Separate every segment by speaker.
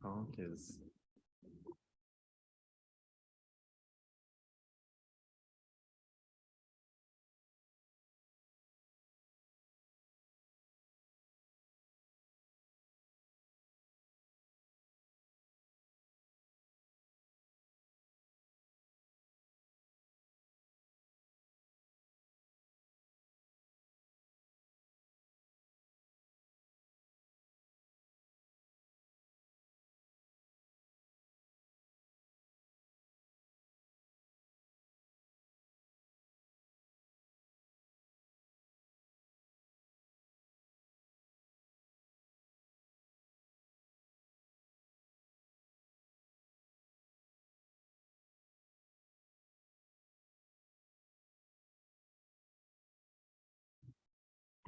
Speaker 1: Count is.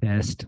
Speaker 2: Test.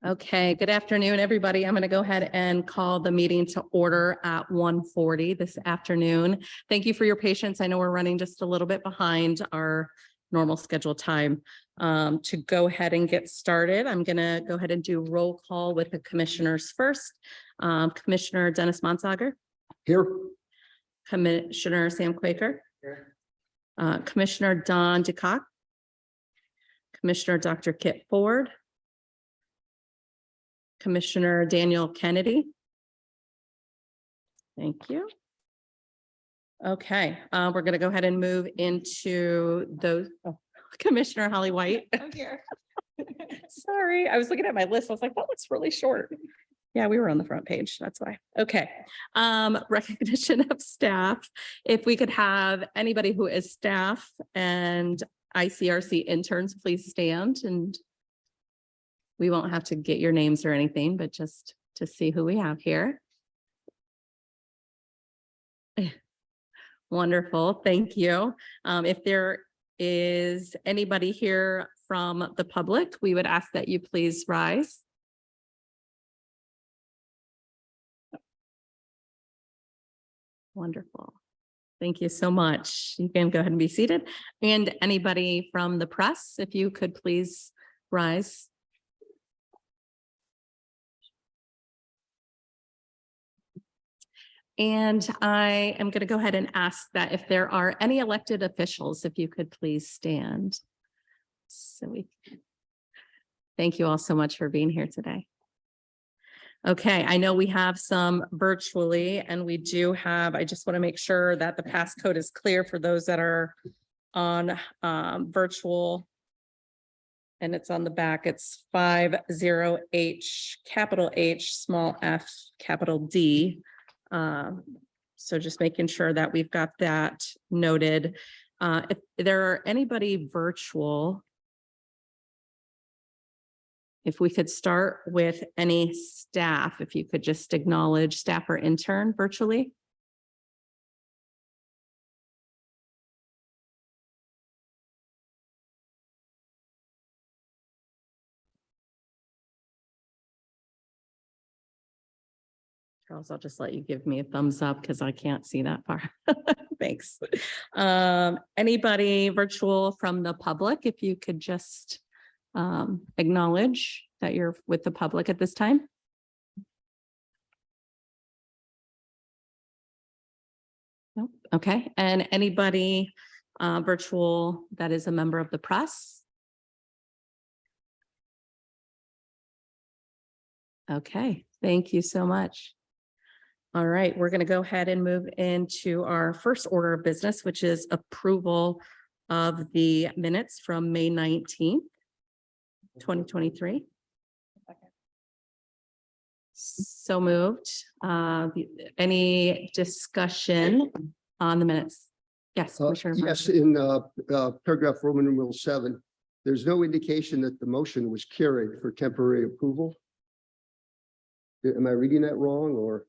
Speaker 3: Okay, good afternoon, everybody. I'm going to go ahead and call the meeting to order at 1:40 this afternoon. Thank you for your patience. I know we're running just a little bit behind our normal scheduled time. To go ahead and get started, I'm going to go ahead and do roll call with the commissioners first. Commissioner Dennis Monsager.
Speaker 1: Here.
Speaker 3: Commissioner Sam Quaker.
Speaker 1: Here.
Speaker 3: Commissioner Don DeCock. Commissioner Dr. Kit Ford. Commissioner Daniel Kennedy. Thank you. Okay, we're going to go ahead and move into those. Oh, Commissioner Holly White.
Speaker 4: I'm here.
Speaker 3: Sorry, I was looking at my list. I was like, that looks really short. Yeah, we were on the front page. That's why. Okay. Recognition of staff. If we could have anybody who is staff and ICRC interns, please stand, and we won't have to get your names or anything, but just to see who we have here. Wonderful. Thank you. If there is anybody here from the public, we would ask that you please rise. Wonderful. Thank you so much. You can go ahead and be seated. And anybody from the press, if you could please rise. And I am going to go ahead and ask that if there are any elected officials, if you could please stand. Thank you all so much for being here today. Okay, I know we have some virtually, and we do have, I just want to make sure that the passcode is clear for those that are on virtual. And it's on the back. It's 50H, capital H, small f, capital D. So just making sure that we've got that noted. If there are anybody virtual, If we could start with any staff, if you could just acknowledge staff or intern virtually. Charles, I'll just let you give me a thumbs up because I can't see that far. Thanks. Anybody virtual from the public, if you could just acknowledge that you're with the public at this time. Nope. Okay. And anybody virtual that is a member of the press? Okay. Thank you so much. All right, we're going to go ahead and move into our first order of business, which is approval of the minutes from May 19th, 2023. So moved. Any discussion on the minutes? Yes, Commissioner.
Speaker 1: Yes, in paragraph Roman numeral 7, there's no indication that the motion was carried for temporary approval. Am I reading that wrong, or?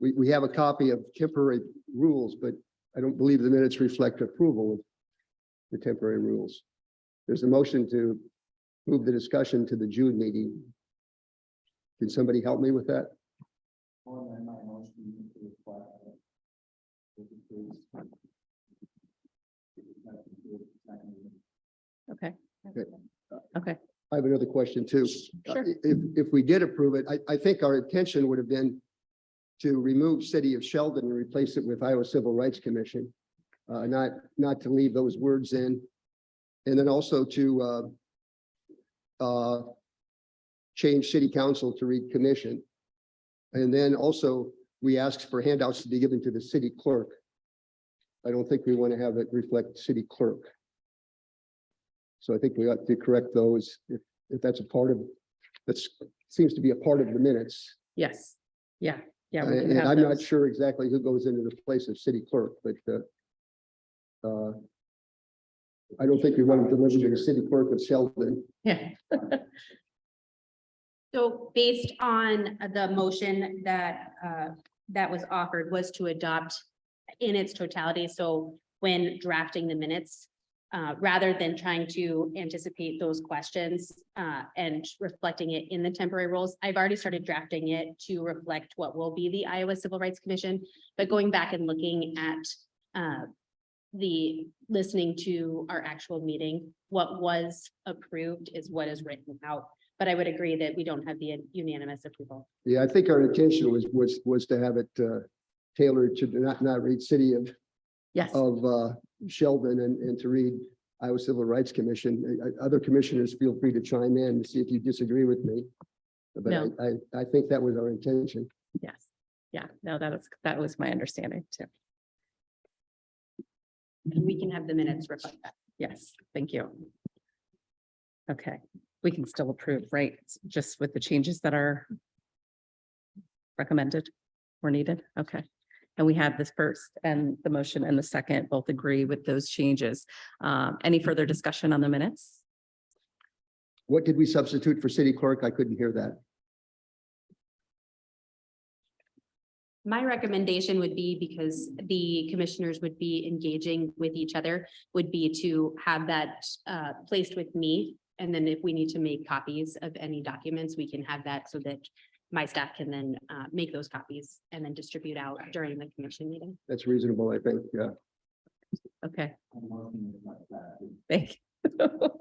Speaker 1: We have a copy of temporary rules, but I don't believe the minutes reflect approval of the temporary rules. There's a motion to move the discussion to the June meeting. Can somebody help me with that?
Speaker 3: Okay. Okay.
Speaker 1: I have another question too.
Speaker 3: Sure.
Speaker 1: If we did approve it, I think our intention would have been to remove City of Sheldon and replace it with Iowa Civil Rights Commission, not to leave those words in. And then also to change City Council to read Commission. And then also we asked for handouts to be given to the city clerk. I don't think we want to have it reflect city clerk. So I think we ought to correct those if that's a part of, that seems to be a part of the minutes.
Speaker 3: Yes. Yeah. Yeah. We can
Speaker 1: And
Speaker 3: have
Speaker 1: I'm not
Speaker 3: those.
Speaker 1: sure exactly who goes into the place of city clerk, but I don't think we want to deliver to the city clerk of Sheldon.
Speaker 3: Yeah.
Speaker 2: So based on the motion that that was offered was to adopt in its totality. So when drafting the minutes, rather than trying to anticipate those questions and reflecting it in the temporary rules, I've already started drafting it to reflect what will be the Iowa Civil Rights Commission. But going back and looking at listening to our actual meeting, what was approved is what is written out. But I would agree that we don't have the unanimous approval.
Speaker 1: Yeah, I think our intention was to have it tailored to not read City of
Speaker 3: Yes.
Speaker 1: Sheldon and to read Iowa Civil Rights Commission. Other commissioners feel free to chime in to see if you disagree with me. But
Speaker 3: No.
Speaker 1: I think that was our intention.
Speaker 3: Yes. Yeah. No, that was my understanding too.
Speaker 2: And we can have the minutes reflect that.
Speaker 3: Yes. Thank you. Okay. We can still approve, right? Just with the changes that are recommended or needed. Okay. And we have this first and the motion and the second both agree with those changes. Any further discussion on the minutes?
Speaker 1: What did we substitute for city clerk? I couldn't hear that.
Speaker 2: My recommendation would be, because the commissioners would be engaging with each other, would be to have that placed with me. And then if we need to make copies of any documents, we can have that so that my staff can then make those copies and then distribute out during the commission meeting.
Speaker 1: That's reasonable, I think. Yeah.
Speaker 3: Okay. Thank you.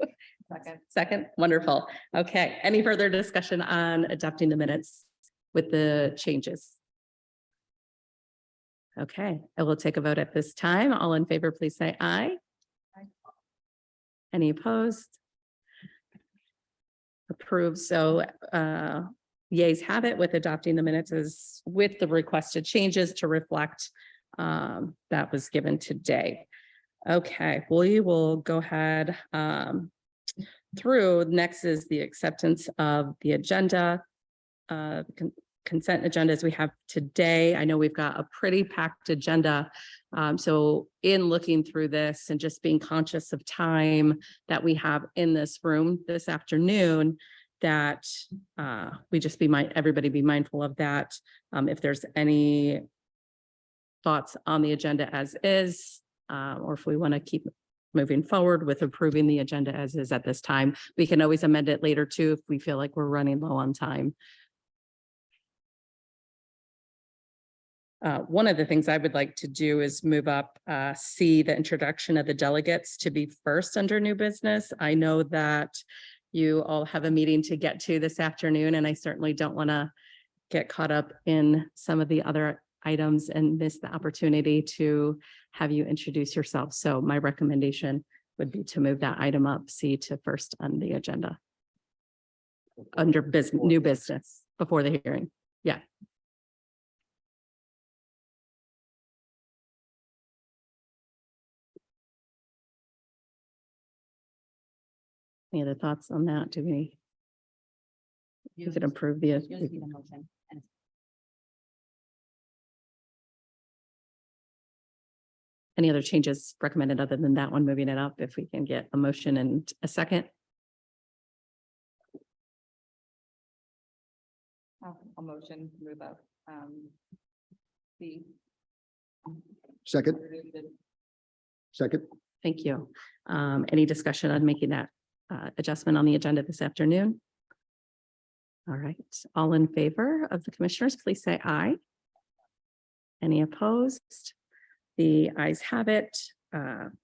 Speaker 3: Second, wonderful. Okay, any further discussion on adopting the minutes with the changes? Okay, I will take a vote at this time. All in favor, please say aye. Any opposed? Approved. So yeas have it with adopting the minutes as with the requested changes to reflect that was given today. Okay, we will go ahead through. Next is the acceptance of the agenda. Consent agenda as we have today. I know we've got a pretty packed agenda. So in looking through this and just being conscious of time that we have in this room this afternoon, that we just everybody be mindful of that. If there's any thoughts on the agenda as is, or if we want to keep moving forward with approving the agenda as is at this time, we can always amend it later too if we feel like we're running low on time. One of the things I would like to do is move up C, the introduction of the delegates, to be first under new business. I know that you all have a meeting to get to this afternoon, and I certainly don't want to get caught up in some of the other items and miss the opportunity to have you introduce yourself. So my recommendation would be to move that item up C to first on the agenda under business, new business before the hearing. Yeah. Any other thoughts on that? Do we? You could approve the.
Speaker 2: Motion.
Speaker 3: Any other changes recommended other than that one, moving it up, if we can get a motion and a second?
Speaker 4: A motion to move up. The.
Speaker 1: Second, second.
Speaker 3: Thank you. Any discussion on making that adjustment on the agenda this afternoon? All right, all in favor of the commissioners, please say aye. Any opposed? The ayes have it.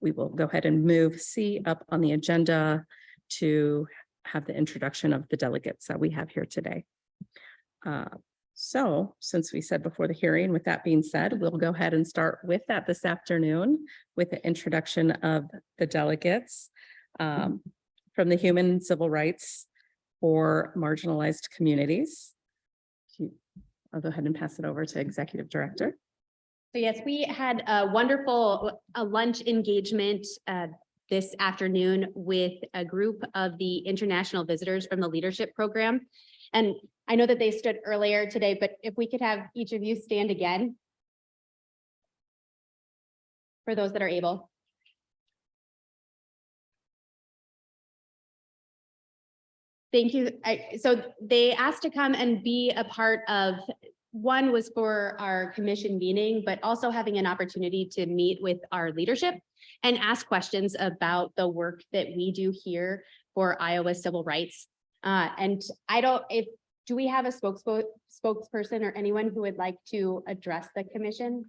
Speaker 3: We will go ahead and move C up on the agenda to have the introduction of the delegates that we have here today. So since we said before the hearing, with that being said, we'll go ahead and start with that this afternoon with the introduction of the delegates from the Human and Civil Rights for Marginalized Communities. I'll go ahead and pass it over to Executive Director.
Speaker 2: So yes, we had a wonderful lunch engagement this afternoon with a group of the international visitors from the leadership program. And I know that they stood earlier today, but if we could have each of you stand again. For those that are able. Thank you. So they asked to come and be a part of, one was for our commission meeting, but also having an opportunity to meet with our leadership and ask questions about the work that we do here for Iowa civil rights. And do we have a spokesperson or anyone who would like to address the commission?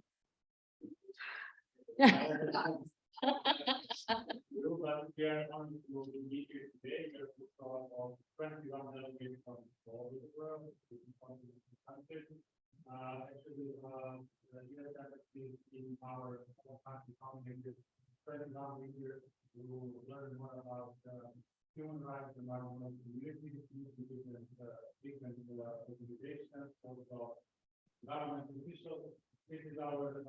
Speaker 5: Human rights and environmental communities, different organizations, also government officials. This is our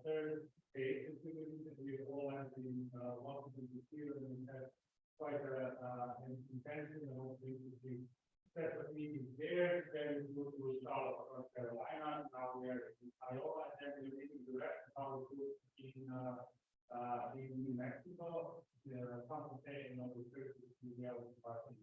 Speaker 5: third case. We all have been welcome to here, and we have quite an intention and also interesting set of meetings there. Then we go to Charlotte, North Carolina. Now we are in Iowa, and then we're meeting the rest of our group in New Mexico. The consultation of the services to the other department.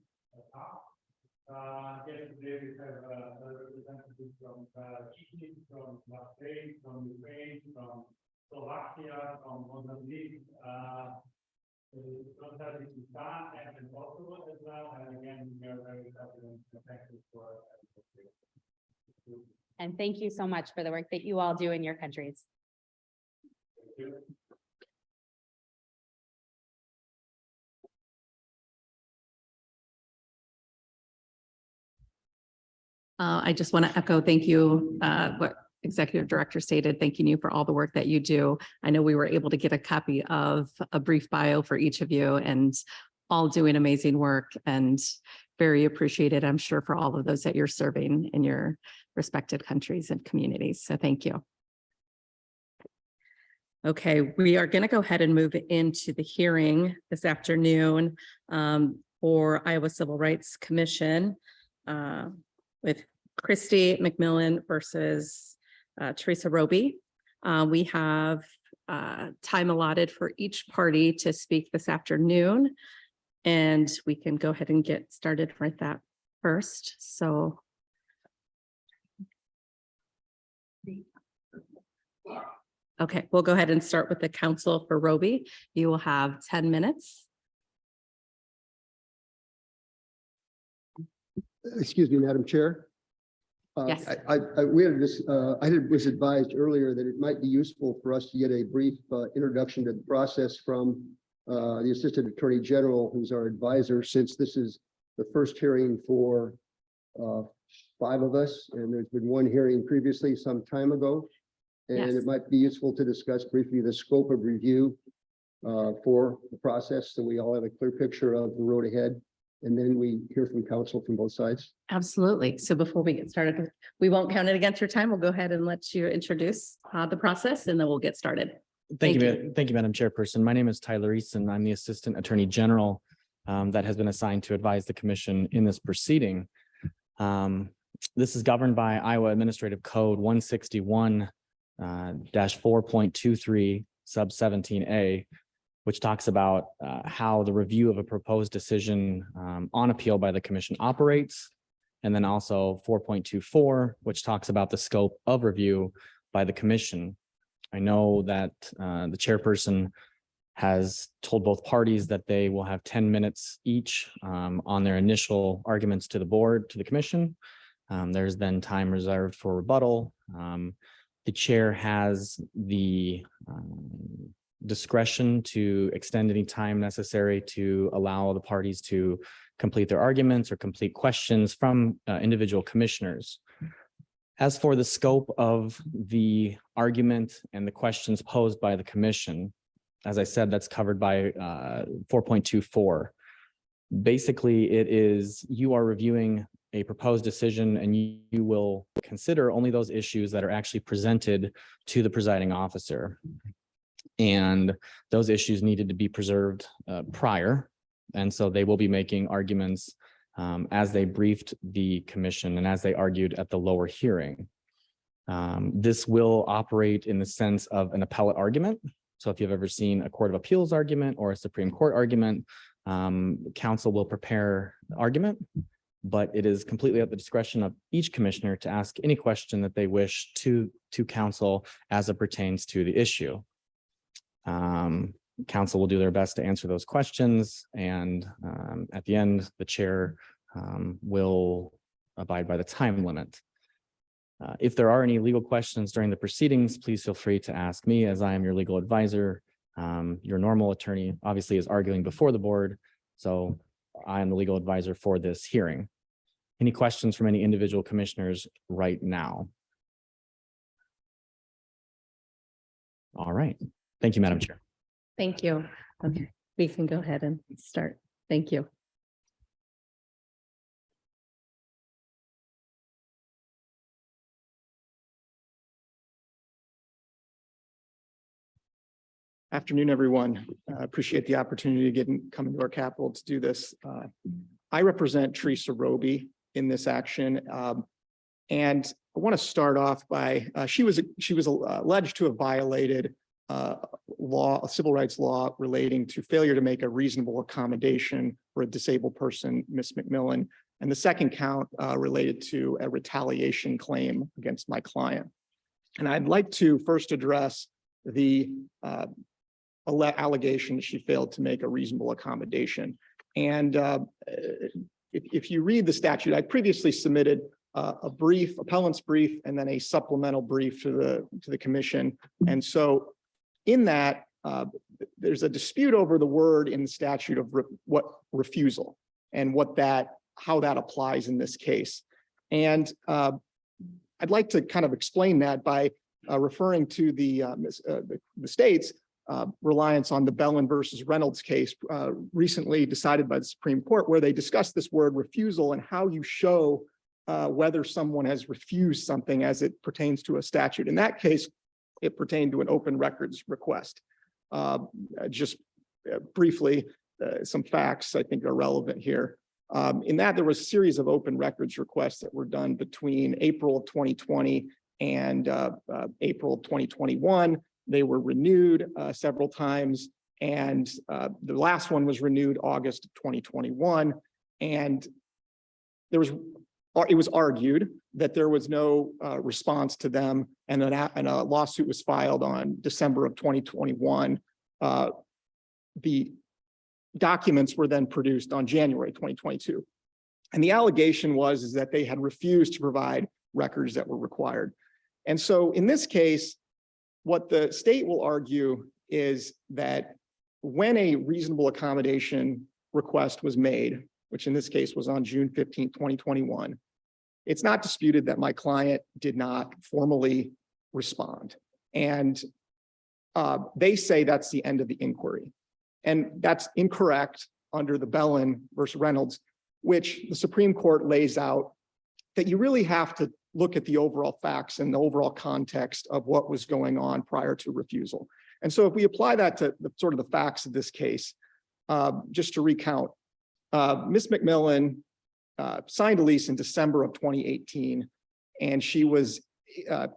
Speaker 5: Yesterday we have a representative from Egypt, from Bahrain, from Ukraine, from Slovakia, from Mozambique, from Tajikistan, and Kosovo as well. And again, we are very happy and thankful for.
Speaker 2: And thank you so much for the work that you all do in your countries.
Speaker 5: Thank you.
Speaker 3: I just want to echo, thank you, what Executive Director stated, thanking you for all the work that you do. I know we were able to get a copy of a brief bio for each of you, and all doing amazing work and very appreciated, I'm sure, for all of those that you're serving in your respected countries and communities. So thank you. Okay, we are going to go ahead and move into the hearing this afternoon for Iowa Civil Rights Commission. With Christy McMillan versus Teresa Roby. We have time allotted for each party to speak this afternoon. And we can go ahead and get started right that first. So. Okay, we'll go ahead and start with the counsel for Roby. You will have 10 minutes.
Speaker 1: Excuse me, Madam Chair.
Speaker 3: Yes.
Speaker 1: Was advised earlier that it might be useful for us to get a brief introduction to the process from the Assistant Attorney General, who's our advisor, since this is the first hearing for 5 of us, and there's been one hearing previously some time ago. And
Speaker 3: Yes.
Speaker 1: it might be useful to discuss briefly the scope of review for the process, so we all have a clear picture of the road ahead. And then we hear from counsel from both sides.
Speaker 3: Absolutely. So before we get started, we won't count it against your time. We'll go ahead and let you introduce the process and then we'll get started.
Speaker 6: Thank
Speaker 3: Thank
Speaker 6: you. Thank you, Madam Chairperson. My name is Tyler Easton. I'm the Assistant Attorney General that has been assigned to advise the commission in this proceeding. This is governed by Iowa Administrative Code 161-4.23 sub 17A, which talks about how the review of a proposed decision on appeal by the commission operates. And then also 4.24, which talks about the scope of review by the commission. I know that the chairperson has told both parties that they will have 10 minutes each on their initial arguments to the board, to the commission. There's then time reserved for rebuttal. The chair has the discretion to extend any time necessary to allow the parties to complete their arguments or complete questions from individual commissioners. As for the scope of the argument and the questions posed by the commission, as I said, that's covered by 4.24. Basically, it is you are reviewing a proposed decision and you will consider only those issues that are actually presented to the presiding officer. And those issues needed to be preserved prior. And so they will be making arguments as they briefed the commission and as they argued at the lower hearing. This will operate in the sense of an appellate argument. So if you've ever seen a Court of Appeals argument or a Supreme Court argument, counsel will prepare the argument, but it is completely at the discretion of each commissioner to ask any question that they wish to counsel as it pertains to the issue. Counsel will do their best to answer those questions, and at the end, the chair will abide by the time limit. If there are any legal questions during the proceedings, please feel free to ask me, as I am your legal advisor. Your normal attorney obviously is arguing before the board, so I am the legal advisor for this hearing. Any questions from any individual commissioners right now? All right. Thank you, Madam Chair.
Speaker 3: Thank you. Okay, we can go ahead and start. Thank you.
Speaker 7: Afternoon, everyone. I appreciate the opportunity to come into our capital to do this. I represent Teresa Roby in this action. And I want to start off by, she was alleged to have violated a civil rights law relating to failure to make a reasonable accommodation for a disabled person, Ms. McMillan. And the second count related to a retaliation claim against my client. And I'd like to first address the allegation she failed to make a reasonable accommodation. And if you read the statute, I previously submitted a brief, appellant's brief, and then a supplemental brief to the commission. And so in that, there's a dispute over the word in the statute of what refusal and how that applies in this case. And I'd like to kind of explain that by referring to the state's reliance on the Bellin versus Reynolds case recently decided by the Supreme Court, where they discussed this word refusal and how you show whether someone has refused something as it pertains to a statute. In that case, it pertained to an open records request. Just briefly, some facts I think are relevant here. In that, there was a series of open records requests that were done between April of 2020 and April 2021. They were renewed several times, and the last one was renewed August of 2021. And it was argued that there was no response to them, and a lawsuit was filed on December of 2021. The documents were then produced on January 2022. And the allegation is that they had refused to provide records that were required. And so in this case, what the state will argue is that when a reasonable accommodation request was made, which in this case was on June 15, 2021, it's not disputed that my client did not formally respond. And they say that's the end of the inquiry. And that's incorrect under the Bellin versus Reynolds, which the Supreme Court lays out that you really have to look at the overall facts and the overall context of what was going on prior to refusal. And so if we apply that to the sort of the facts of this case, just to recount, Ms. McMillan signed a lease in December of 2018, and she was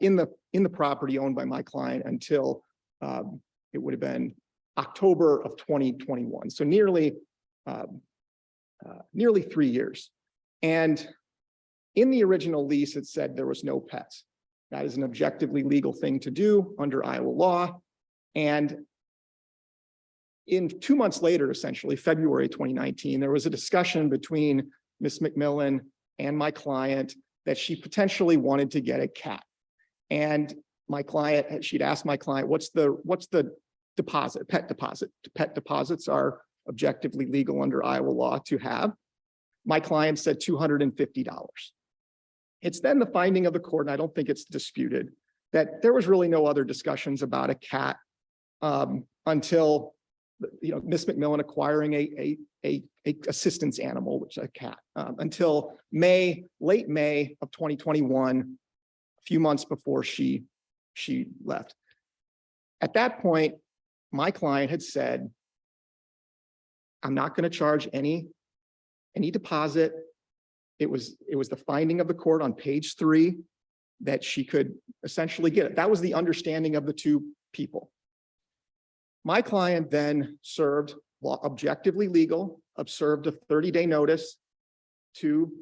Speaker 7: in the property owned by my client until it would have been October of 2021. So nearly 3 years. And in the original lease, it said there was no pets. That is an objectively legal thing to do under Iowa law. And in 2 months later, essentially February 2019, there was a discussion between Ms. McMillan and my client that she potentially wanted to get a cat. And my client, she'd asked my client, what's the deposit, pet deposit? Pet deposits are objectively legal under Iowa law to have. My client said $250. It's then the finding of the court, and I don't think it's disputed, that there was really no other discussions about a cat until, Ms. McMillan acquiring a assistance animal, which is a cat, until late May of 2021, a few months before she left. At that point, my client had said, I'm not going to charge any deposit. It was the finding of the court on page 3 that she could essentially get it. That was the understanding of the two people. My client then served objectively legal, observed a 30-day notice to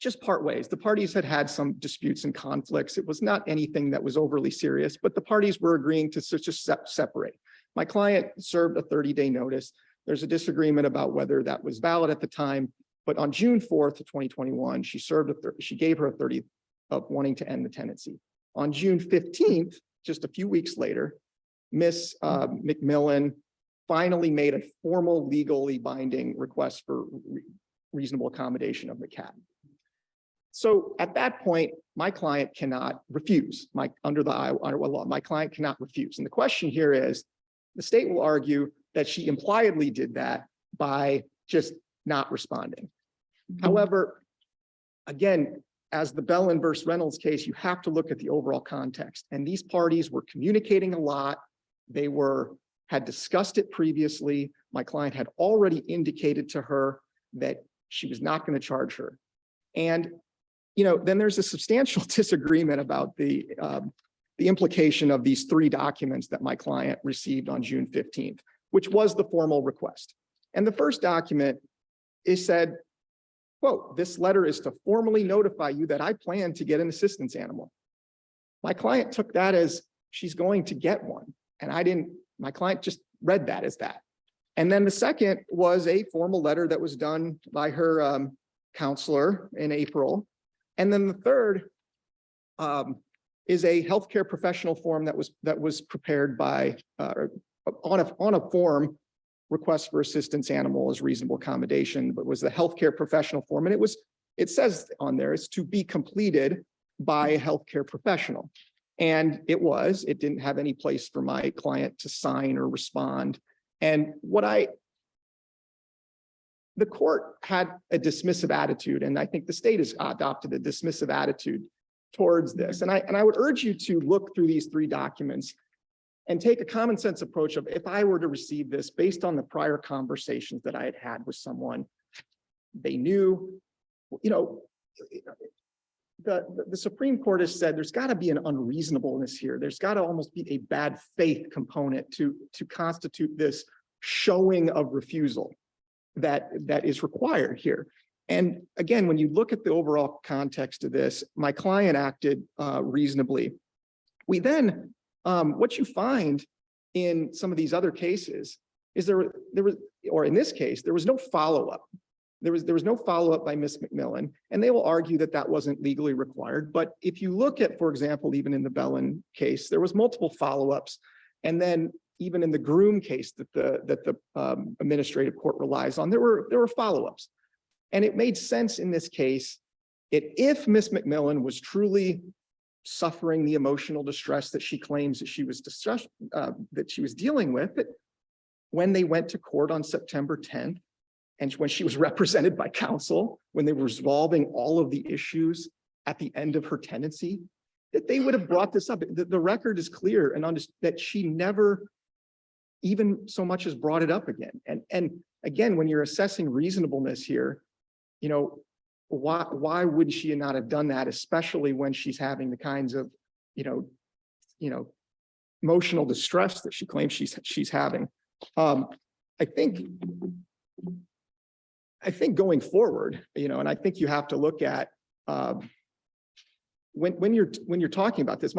Speaker 7: just part ways. The parties had some disputes and conflicts. It was not anything that was overly serious, but the parties were agreeing to just separate. My client served a 30-day notice. There's a disagreement about whether that was valid at the time, but on June 4th of 2021, she gave her a 30 of wanting to end the tenancy. On June 15th, just a few weeks later, Ms. McMillan finally made a formal legally binding request for reasonable accommodation of the cat. So at that point, my client cannot refuse. Under the Iowa law, my client cannot refuse. And the question here is, the state will argue that she impliedly did that by just not responding. However, again, as the Bellin versus Reynolds case, you have to look at the overall context. And these parties were communicating a lot. They had discussed it previously. My client had already indicated to her that she was not going to charge her. And, then there's a substantial disagreement about the implication of these 3 documents that my client received on June 15th, which was the formal request. And the first document is said, quote, this letter is to formally notify you that I plan to get an assistance animal. My client took that as she's going to get one. And my client just read that as that. And then the second was a formal letter that was done by her counselor in April. And then the third is a healthcare professional form that was prepared by on a form, request for assistance animal as reasonable accommodation, but was the healthcare professional form. And it says on there, it's to be completed by a healthcare professional. And it didn't have any place for my client to sign or respond. And the court had a dismissive attitude, and I think the state has adopted a dismissive attitude towards this. And I would urge you to look through these 3 documents and take a common sense approach of, if I were to receive this based on the prior conversations that I had had with someone, they knew, the Supreme Court has said there's got to be an unreasonableness here. There's got to almost be a bad faith component to constitute this showing of refusal that is required here. And again, when you look at the overall context of this, my client acted reasonably. We then, what you find in some of these other cases is there was, or in this case, there was no follow-up. There was no follow-up by Ms. McMillan, and they will argue that that wasn't legally required. But if you look at, for example, even in the Bellin case, there was multiple follow-ups. And then even in the Groom case that the administrative court relies on, there were follow-ups. And it made sense in this case, if Ms. McMillan was truly suffering the emotional distress that she claims that she was dealing with, that when they went to court on September 10th, and when she was represented by counsel, when they were resolving all of the issues at the end of her tenancy, that they would have brought this up. The record is clear and that she never even so much as brought it up again. And again, when you're assessing reasonableness here, you know, why would she not have done that, especially when she's having the kinds of, you know, emotional distress that she claims she's having. I think going forward, you know, and I think you have to look at when you're talking about this,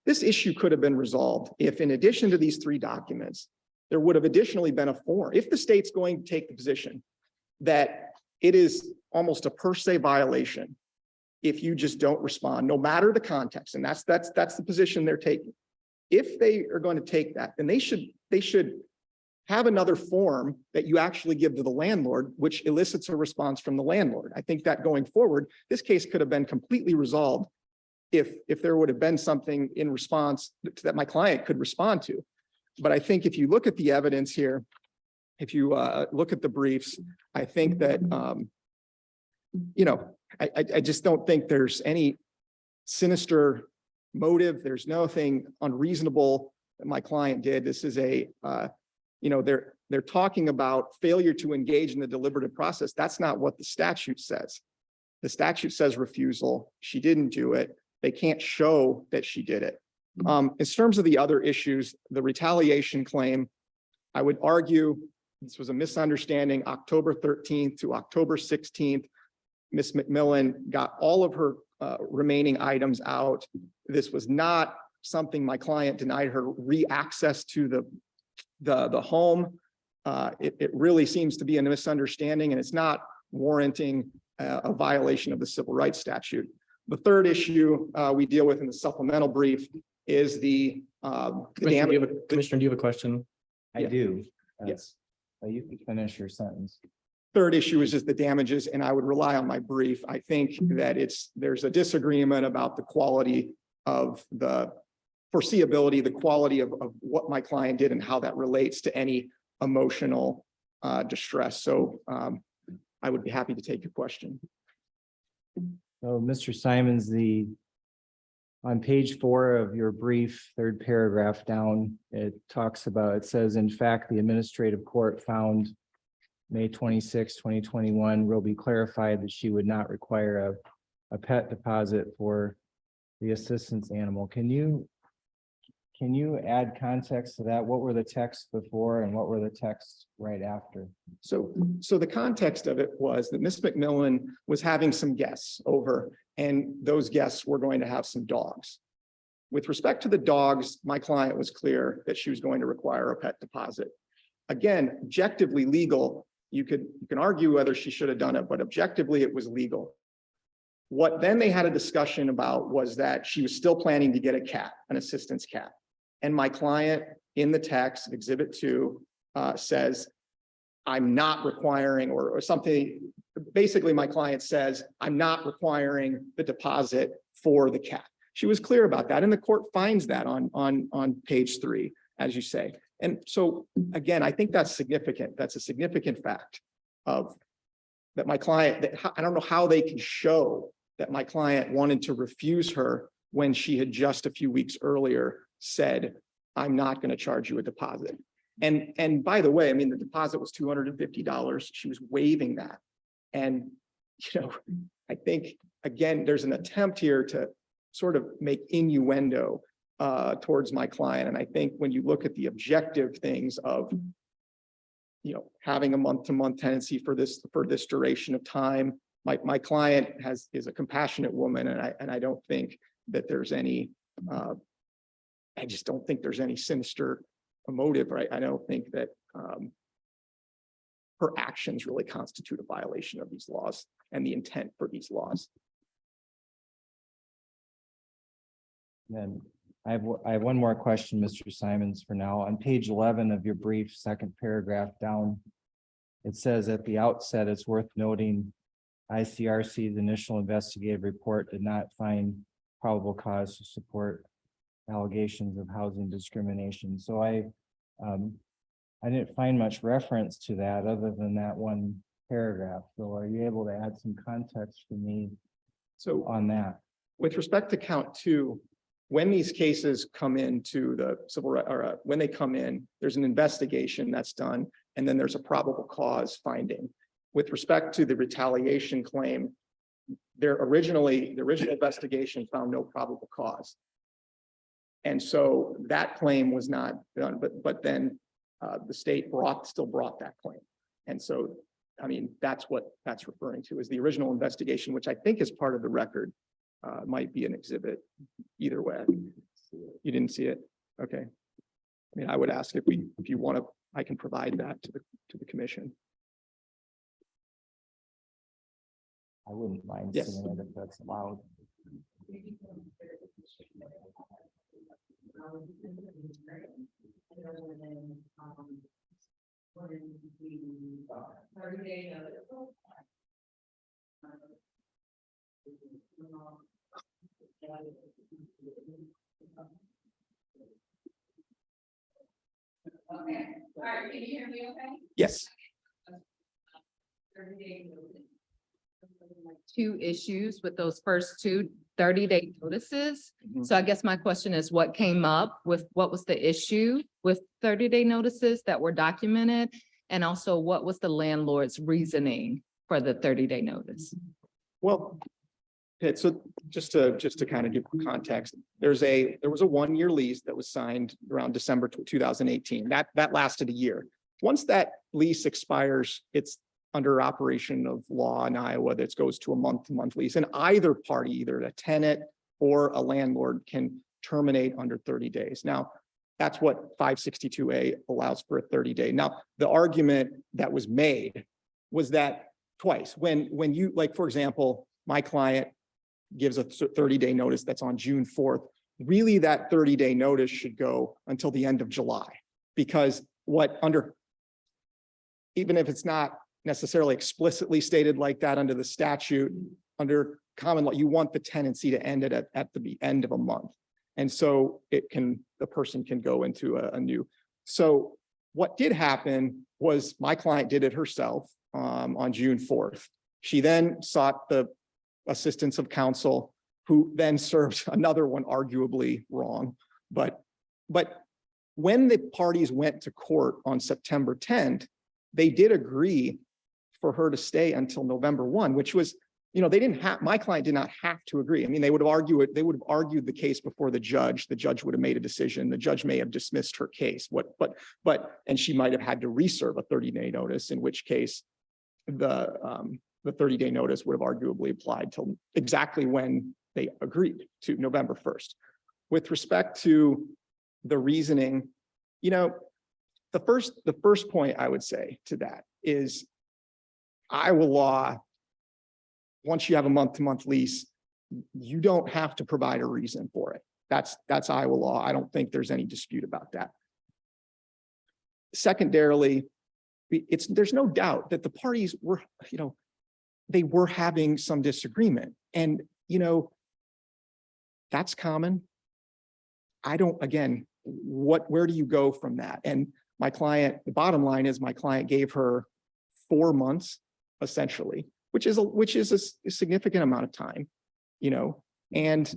Speaker 7: this issue could have been resolved if, in addition to these 3 documents, there would have additionally been a form. If the state's going to take the position that it is almost a per se violation if you just don't respond, no matter the context, and that's the position they're taking. If they are going to take that, then they should have another form that you actually give to the landlord, which elicits a response from the landlord. I think that going forward, this case could have been completely resolved if there would have been something in response that my client could respond to. But I think if you look at the evidence here, if you look at the briefs, I think that, you know, I just don't think there's any sinister motive. There's nothing unreasonable that my client did. This is you know, they're talking about failure to engage in the deliberative process. That's not what the statute says. The statute says refusal. She didn't do it. They can't show that she did it. In terms of the other issues, the retaliation claim, I would argue this was a misunderstanding. October 13th to October 16th, Ms. McMillan got all of her remaining items out. This was not something my client denied her re-access to the home. It really seems to be a misunderstanding, and it's not warranting a violation of the civil rights statute. The third issue we deal with in the supplemental brief is the damage.
Speaker 6: Commissioner, do you have a question?
Speaker 8: I do.
Speaker 7: Yes.
Speaker 8: You can finish your sentence.
Speaker 7: Third issue is just the damages, and I would rely on my brief. I think that there's a disagreement about the quality of the foreseeability, the quality of what my client did and how that relates to any emotional distress. So I would be happy to take your question.
Speaker 8: So, Mr. Simons, on page 4 of your brief, 3rd paragraph down, it says, in fact, the administrative court found May 26, 2021 will be clarified that she would not require a pet deposit for the assistance animal. Can you add context to that? What were the texts before and what were the texts right after?
Speaker 7: So the context of it was that Ms. McMillan was having some guests over, and those guests were going to have some dogs. With respect to the dogs, my client was clear that she was going to require a pet deposit. Again, objectively legal, you can argue whether she should have done it, but objectively it was legal. What then they had a discussion about was that she was still planning to get a cat, an assistance cat. And my client in the text, Exhibit 2, says, I'm not requiring or something. Basically, my client says, I'm not requiring the deposit for the cat. She was clear about that, and the court finds that on page 3, as you say. And so, again, I think that's significant. That's a significant fact of that my client, that I don't know how they can show that my client wanted to refuse her when she had just a few weeks earlier said, I'm not going to charge you a deposit. And by the way, I mean, the deposit was $250. She was waiving that. And, you know, I think again, there's an attempt here to sort of make innuendo towards my client. And I think when you look at the objective things of, you know, having a month-to-month tenancy for this duration of time, my client is a compassionate woman, and I don't think that there's any, I just don't think there's any sinister motive, right? I don't think that her actions really constitute a violation of these laws and the intent for these laws.
Speaker 8: Then I have one more question, Mr. Simons, for now. On page 11 of your brief, second paragraph down, it says at the outset, it's worth noting ICRC's initial investigative report did not find probable cause to support allegations of housing discrimination. So I didn't find much reference to that other than that one paragraph. So are you able to add some context for me
Speaker 7: So
Speaker 8: on that?
Speaker 7: with respect to count 2, when these cases come into the when they come in, there's an investigation that's done, and then there's a probable cause finding. With respect to the retaliation claim, the original investigation found no probable cause. And so that claim was not done, but then the state still brought that claim. And so, I mean, that's what that's referring to is the original investigation, which I think is part of the record. Might be an exhibit either way. You didn't see it? Okay. I mean, I would ask if you want to, I can provide that to the commission.
Speaker 8: I wouldn't mind
Speaker 7: Yes.
Speaker 8: seeing it if that's allowed.
Speaker 4: Okay, all right, can you hear me okay?
Speaker 7: Yes.
Speaker 9: Two issues with those first two 30-day notices.
Speaker 7: Mhm.
Speaker 9: So I guess my question is what came up with, what was the issue with 30-day notices that were documented? And also what was the landlord's reasoning for the 30-day notice?
Speaker 7: Well, okay, so just to kind of give context, there was a 1-year lease that was signed around December 2018. That lasted a year. Once that lease expires, it's under operation of law in Iowa that goes to a month-to-month lease, and either party, either a tenant or a landlord, can terminate under 30 days. Now, that's what 562A allows for a 30-day. Now, the argument that was made was that twice, when you, like, for example, my client gives a 30-day notice that's on June 4th, really that 30-day notice should go until the end of July, because even if it's not necessarily explicitly stated like that under the statute, under common law, you want the tenancy to end it at the end of a month. And so the person can go into a new. So what did happen was my client did it herself on June 4th. She then sought the assistance of counsel, who then served another one arguably wrong. But when the parties went to court on September 10th, they did agree for her to stay until November 1, which was, you know, my client did not have to agree. I mean, they would have argued the case before the judge. The judge would have made a decision. The judge may have dismissed her case. And she might have had to reserve a 30-day notice, in which case the 30-day notice would have arguably applied till exactly when they agreed to November 1st. With respect to the reasoning, you know, the first point I would say to that is Iowa law, once you have a month-to-month lease, you don't have to provide a reason for it. That's Iowa law. I don't think there's any dispute about that. Secondarily, there's no doubt that the parties were, you know, they were having some disagreement. And, you know, that's common. Where do you go from that? And my client, the bottom line is my client gave her 4 months, essentially, which is a significant amount of time, you know, and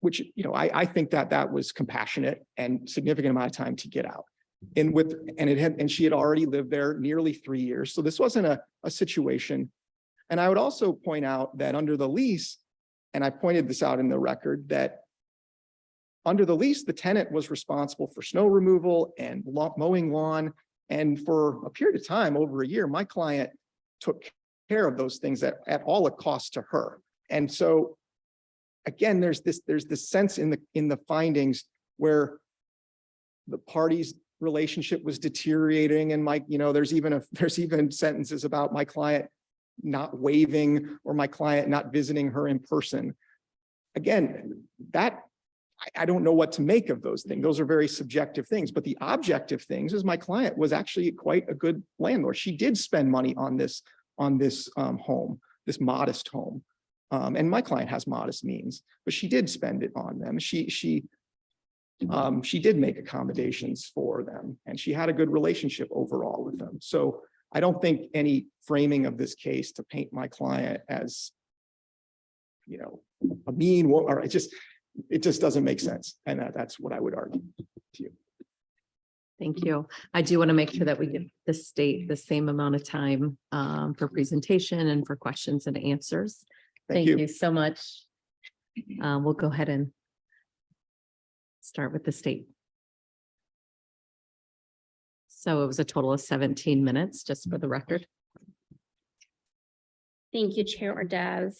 Speaker 7: which, you know, I think that was compassionate and significant amount of time to get out. And she had already lived there nearly 3 years. So this wasn't a situation And I would also point out that under the lease, and I pointed this out in the record, that under the lease, the tenant was responsible for snow removal and mowing lawn. And for a period of time, over a year, my client took care of those things at all a cost to her. And so again, there's this sense in the findings where the parties' relationship was deteriorating, and there's even sentences about my client not waiving or my client not visiting her in person. Again, I don't know what to make of those things. Those are very subjective things, but the objective things is my client was actually quite a good landlord. She did spend money on this home, this modest home. And my client has modest means, but she did spend it on them. She did make accommodations for them, and she had a good relationship overall with them. So I don't think any framing of this case to paint my client as, a mean, or it just doesn't make sense. And that's what I would argue to you.
Speaker 3: Thank you. I do want to make sure that we give the state the same amount of time for presentation and for questions and answers. Thank you so much. We'll go ahead and start with the state. So it was a total of 17 minutes, just for the record.
Speaker 2: Thank you, Chair Ordaz.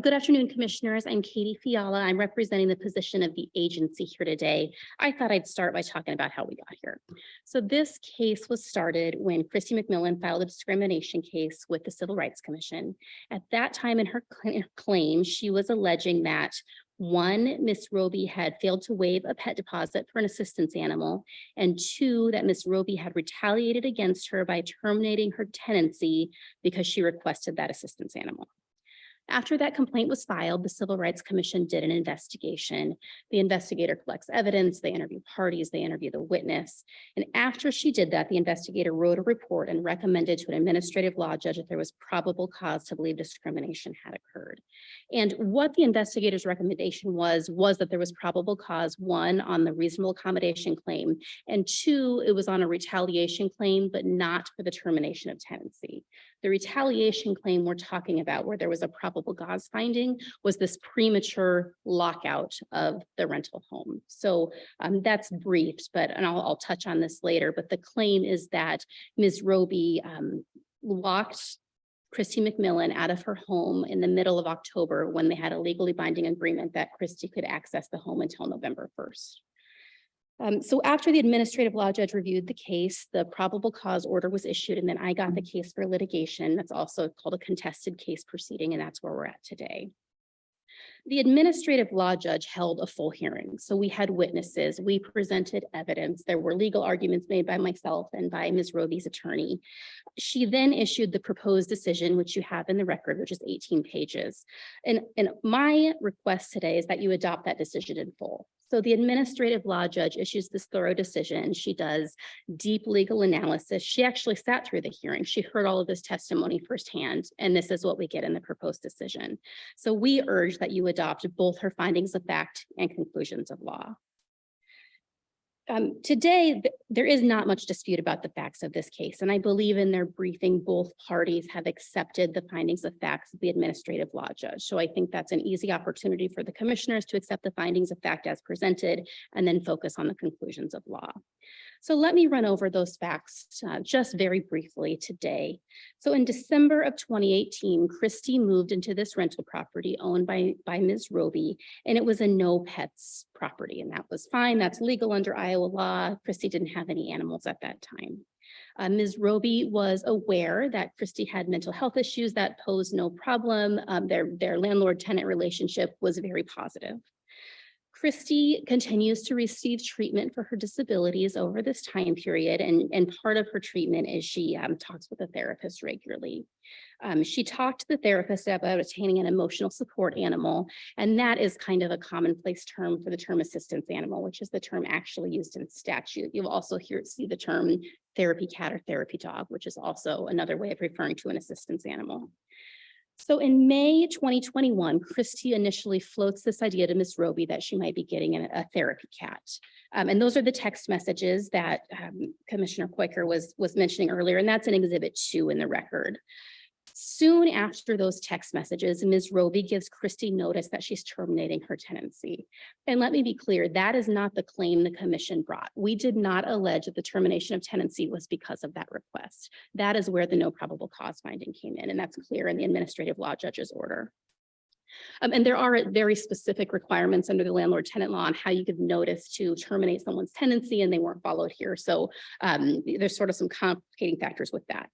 Speaker 2: Good afternoon, Commissioners. I'm Katie Fiala. I'm representing the position of the agency here today. I thought I'd start by talking about how we got here. So this case was started when Christy McMillan filed a discrimination case with the Civil Rights Commission. At that time in her claim, she was alleging that one, Miss Roby had failed to waive a pet deposit for an assistance animal, and two, that Miss Roby had retaliated against her by terminating her tenancy because she requested that assistance animal. After that complaint was filed, the Civil Rights Commission did an investigation. The investigator collects evidence, they interview parties, they interview the witness. And after she did that, the investigator wrote a report and recommended to an administrative law judge that there was probable cause to believe discrimination had occurred. And what the investigator's recommendation was that there was probable cause, one, on the reasonable accommodation claim, and two, it was on a retaliation claim, but not for the termination of tenancy. The retaliation claim we're talking about, where there was a probable cause finding, was this premature lockout of the rental home. So that's briefed, and I'll touch on this later, but the claim is that Ms. Roby locked Christy McMillan out of her home in the middle of October when they had a legally binding agreement that Christy could access the home until November 1st. So after the administrative law judge reviewed the case, the probable cause order was issued, and then I got the case for litigation. That's also called a contested case proceeding, and that's where we're at today. The administrative law judge held a full hearing. So we had witnesses, we presented evidence, there were legal arguments made by myself and by Ms. Roby's attorney. She then issued the proposed decision, which you have in the record, which is 18 pages. And my request today is that you adopt that decision in full. So the administrative law judge issues this thorough decision. She does deep legal analysis. She actually sat through the hearing. She heard all of this testimony firsthand, and this is what we get in the proposed decision. So we urge that you adopt both her findings of fact and conclusions of law. Today, there is not much dispute about the facts of this case, and I believe in their briefing, both parties have accepted the findings of facts of the administrative law judge. So I think that's an easy opportunity for the commissioners to accept the findings of fact as presented and then focus on the conclusions of law. So let me run over those facts just very briefly today. So in December of 2018, Christy moved into this rental property owned by Ms. Roby, and it was a no pets property, and that was fine. That's legal under Iowa law. Christy didn't have any animals at that time. Ms. Roby was aware that Christy had mental health issues that posed no problem. Their landlord-tenant relationship was very positive. Christy continues to receive treatment for her disabilities over this time period, and part of her treatment is she talks with a therapist regularly. She talked to the therapist about obtaining an emotional support animal, and that is kind of a commonplace term for the term assistance animal, which is the term actually used in statute. You'll also see the term therapy cat or therapy dog, which is also another way of referring to an assistance animal. So in May 2021, Christy initially floats this idea to Ms. Roby that she might be getting a therapy cat. And those are the text messages that Commissioner Quaker was mentioning earlier, and that's in Exhibit 2 in the record. Soon after those text messages, Ms. Roby gives Christie notice that she's terminating her tenancy. And let me be clear, that is not the claim the commission brought. We did not allege that the termination of tenancy was because of that request. That is where the no probable cause finding came in, and that's clear in the administrative law judge's order. And there are very specific requirements under the landlord tenant law on how you give notice to terminate someone's tenancy, and they weren't followed here. So there's sort of some complicating factors with that.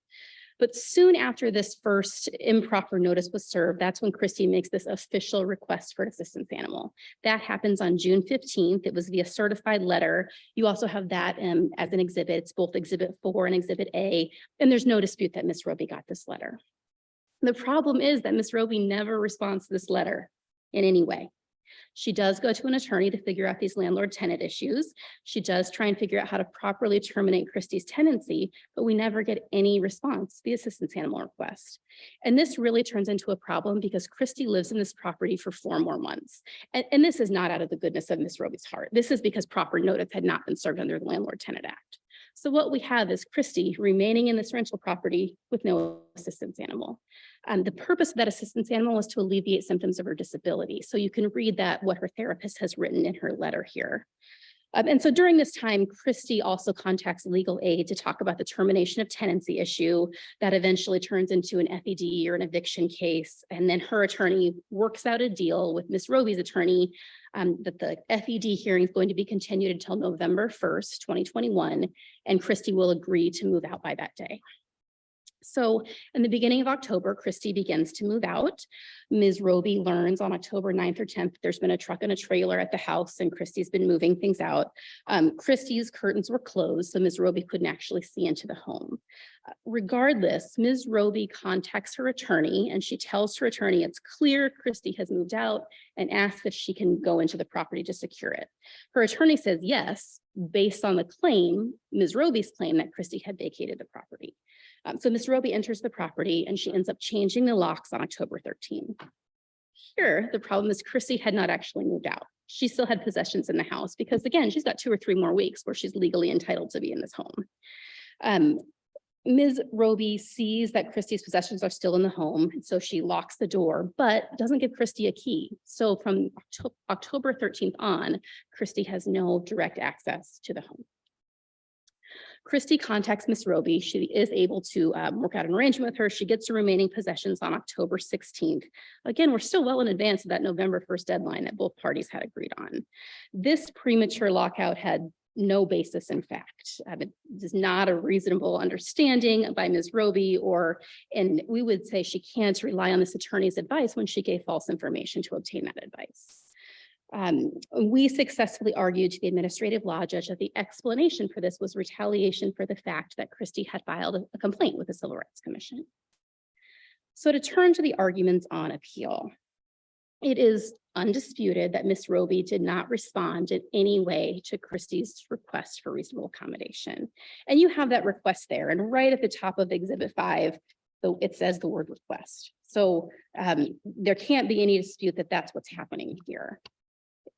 Speaker 2: But soon after this first improper notice was served, that's when Christie makes this official request for an assistance animal. That happens on June 15th. It was via certified letter. You also have that as an exhibit. It's both Exhibit 4 and Exhibit A. And there's no dispute that Ms. Roby got this letter. The problem is that Ms. Roby never responds to this letter in any way. She does go to an attorney to figure out these landlord tenant issues. She does try and figure out how to properly terminate Christie's tenancy, but we never get any response to the assistance animal request. And this really turns into a problem because Christie lives in this property for 4 more months. And this is not out of the goodness of Ms. Roby's heart. This is because proper notice had not been served under the Landlord Tenant Act. So what we have is Christie remaining in this rental property with no assistance animal. The purpose of that assistance animal was to alleviate symptoms of her disability. So you can read that what her therapist has written in her letter here. And so during this time, Christie also contacts legal aid to talk about the termination of tenancy issue that eventually turns into an FED or an eviction case. And then her attorney works out a deal with Ms. Roby's attorney that the FED hearing is going to be continued until November 1st, 2021, and Christie will agree to move out by that day. So in the beginning of October, Christie begins to move out. Ms. Roby learns on October 9th or 10th, there's been a truck and a trailer at the house and Christie's been moving things out. Christie's curtains were closed, so Ms. Roby couldn't actually see into the home. Regardless, Ms. Roby contacts her attorney and she tells her attorney it's clear Christie has moved out and asks if she can go into the property to secure it. Her attorney says yes, based on the claim, Ms. Roby's claim that Christie had vacated the property. So Ms. Roby enters the property and she ends up changing the locks on October 13th. Here, the problem is Christie had not actually moved out. She still had possessions in the house because again, she's got 2 or 3 more weeks where she's legally entitled to be in this home. Ms. Roby sees that Christie's possessions are still in the home, and so she locks the door, but doesn't give Christie a key. So from October 13th on, Christie has no direct access to the home. Christie contacts Ms. Roby. She is able to work out an arrangement with her. She gets the remaining possessions on October 16th. Again, we're still well in advance of that November 1st deadline that both parties had agreed on. This premature lockout had no basis in fact. It is not a reasonable understanding by Ms. Roby, and we would say she can't rely on this attorney's advice when she gave false information to obtain that advice. We successfully argued to the administrative law judge that the explanation for this was retaliation for the fact that Christie had filed a complaint with the Civil Rights Commission. So to turn to the arguments on appeal, it is undisputed that Ms. Roby did not respond in any way to Christie's request for reasonable accommodation. And you have that request there, and right at the top of Exhibit 5, it says the word request. So there can't be any dispute that that's what's happening here.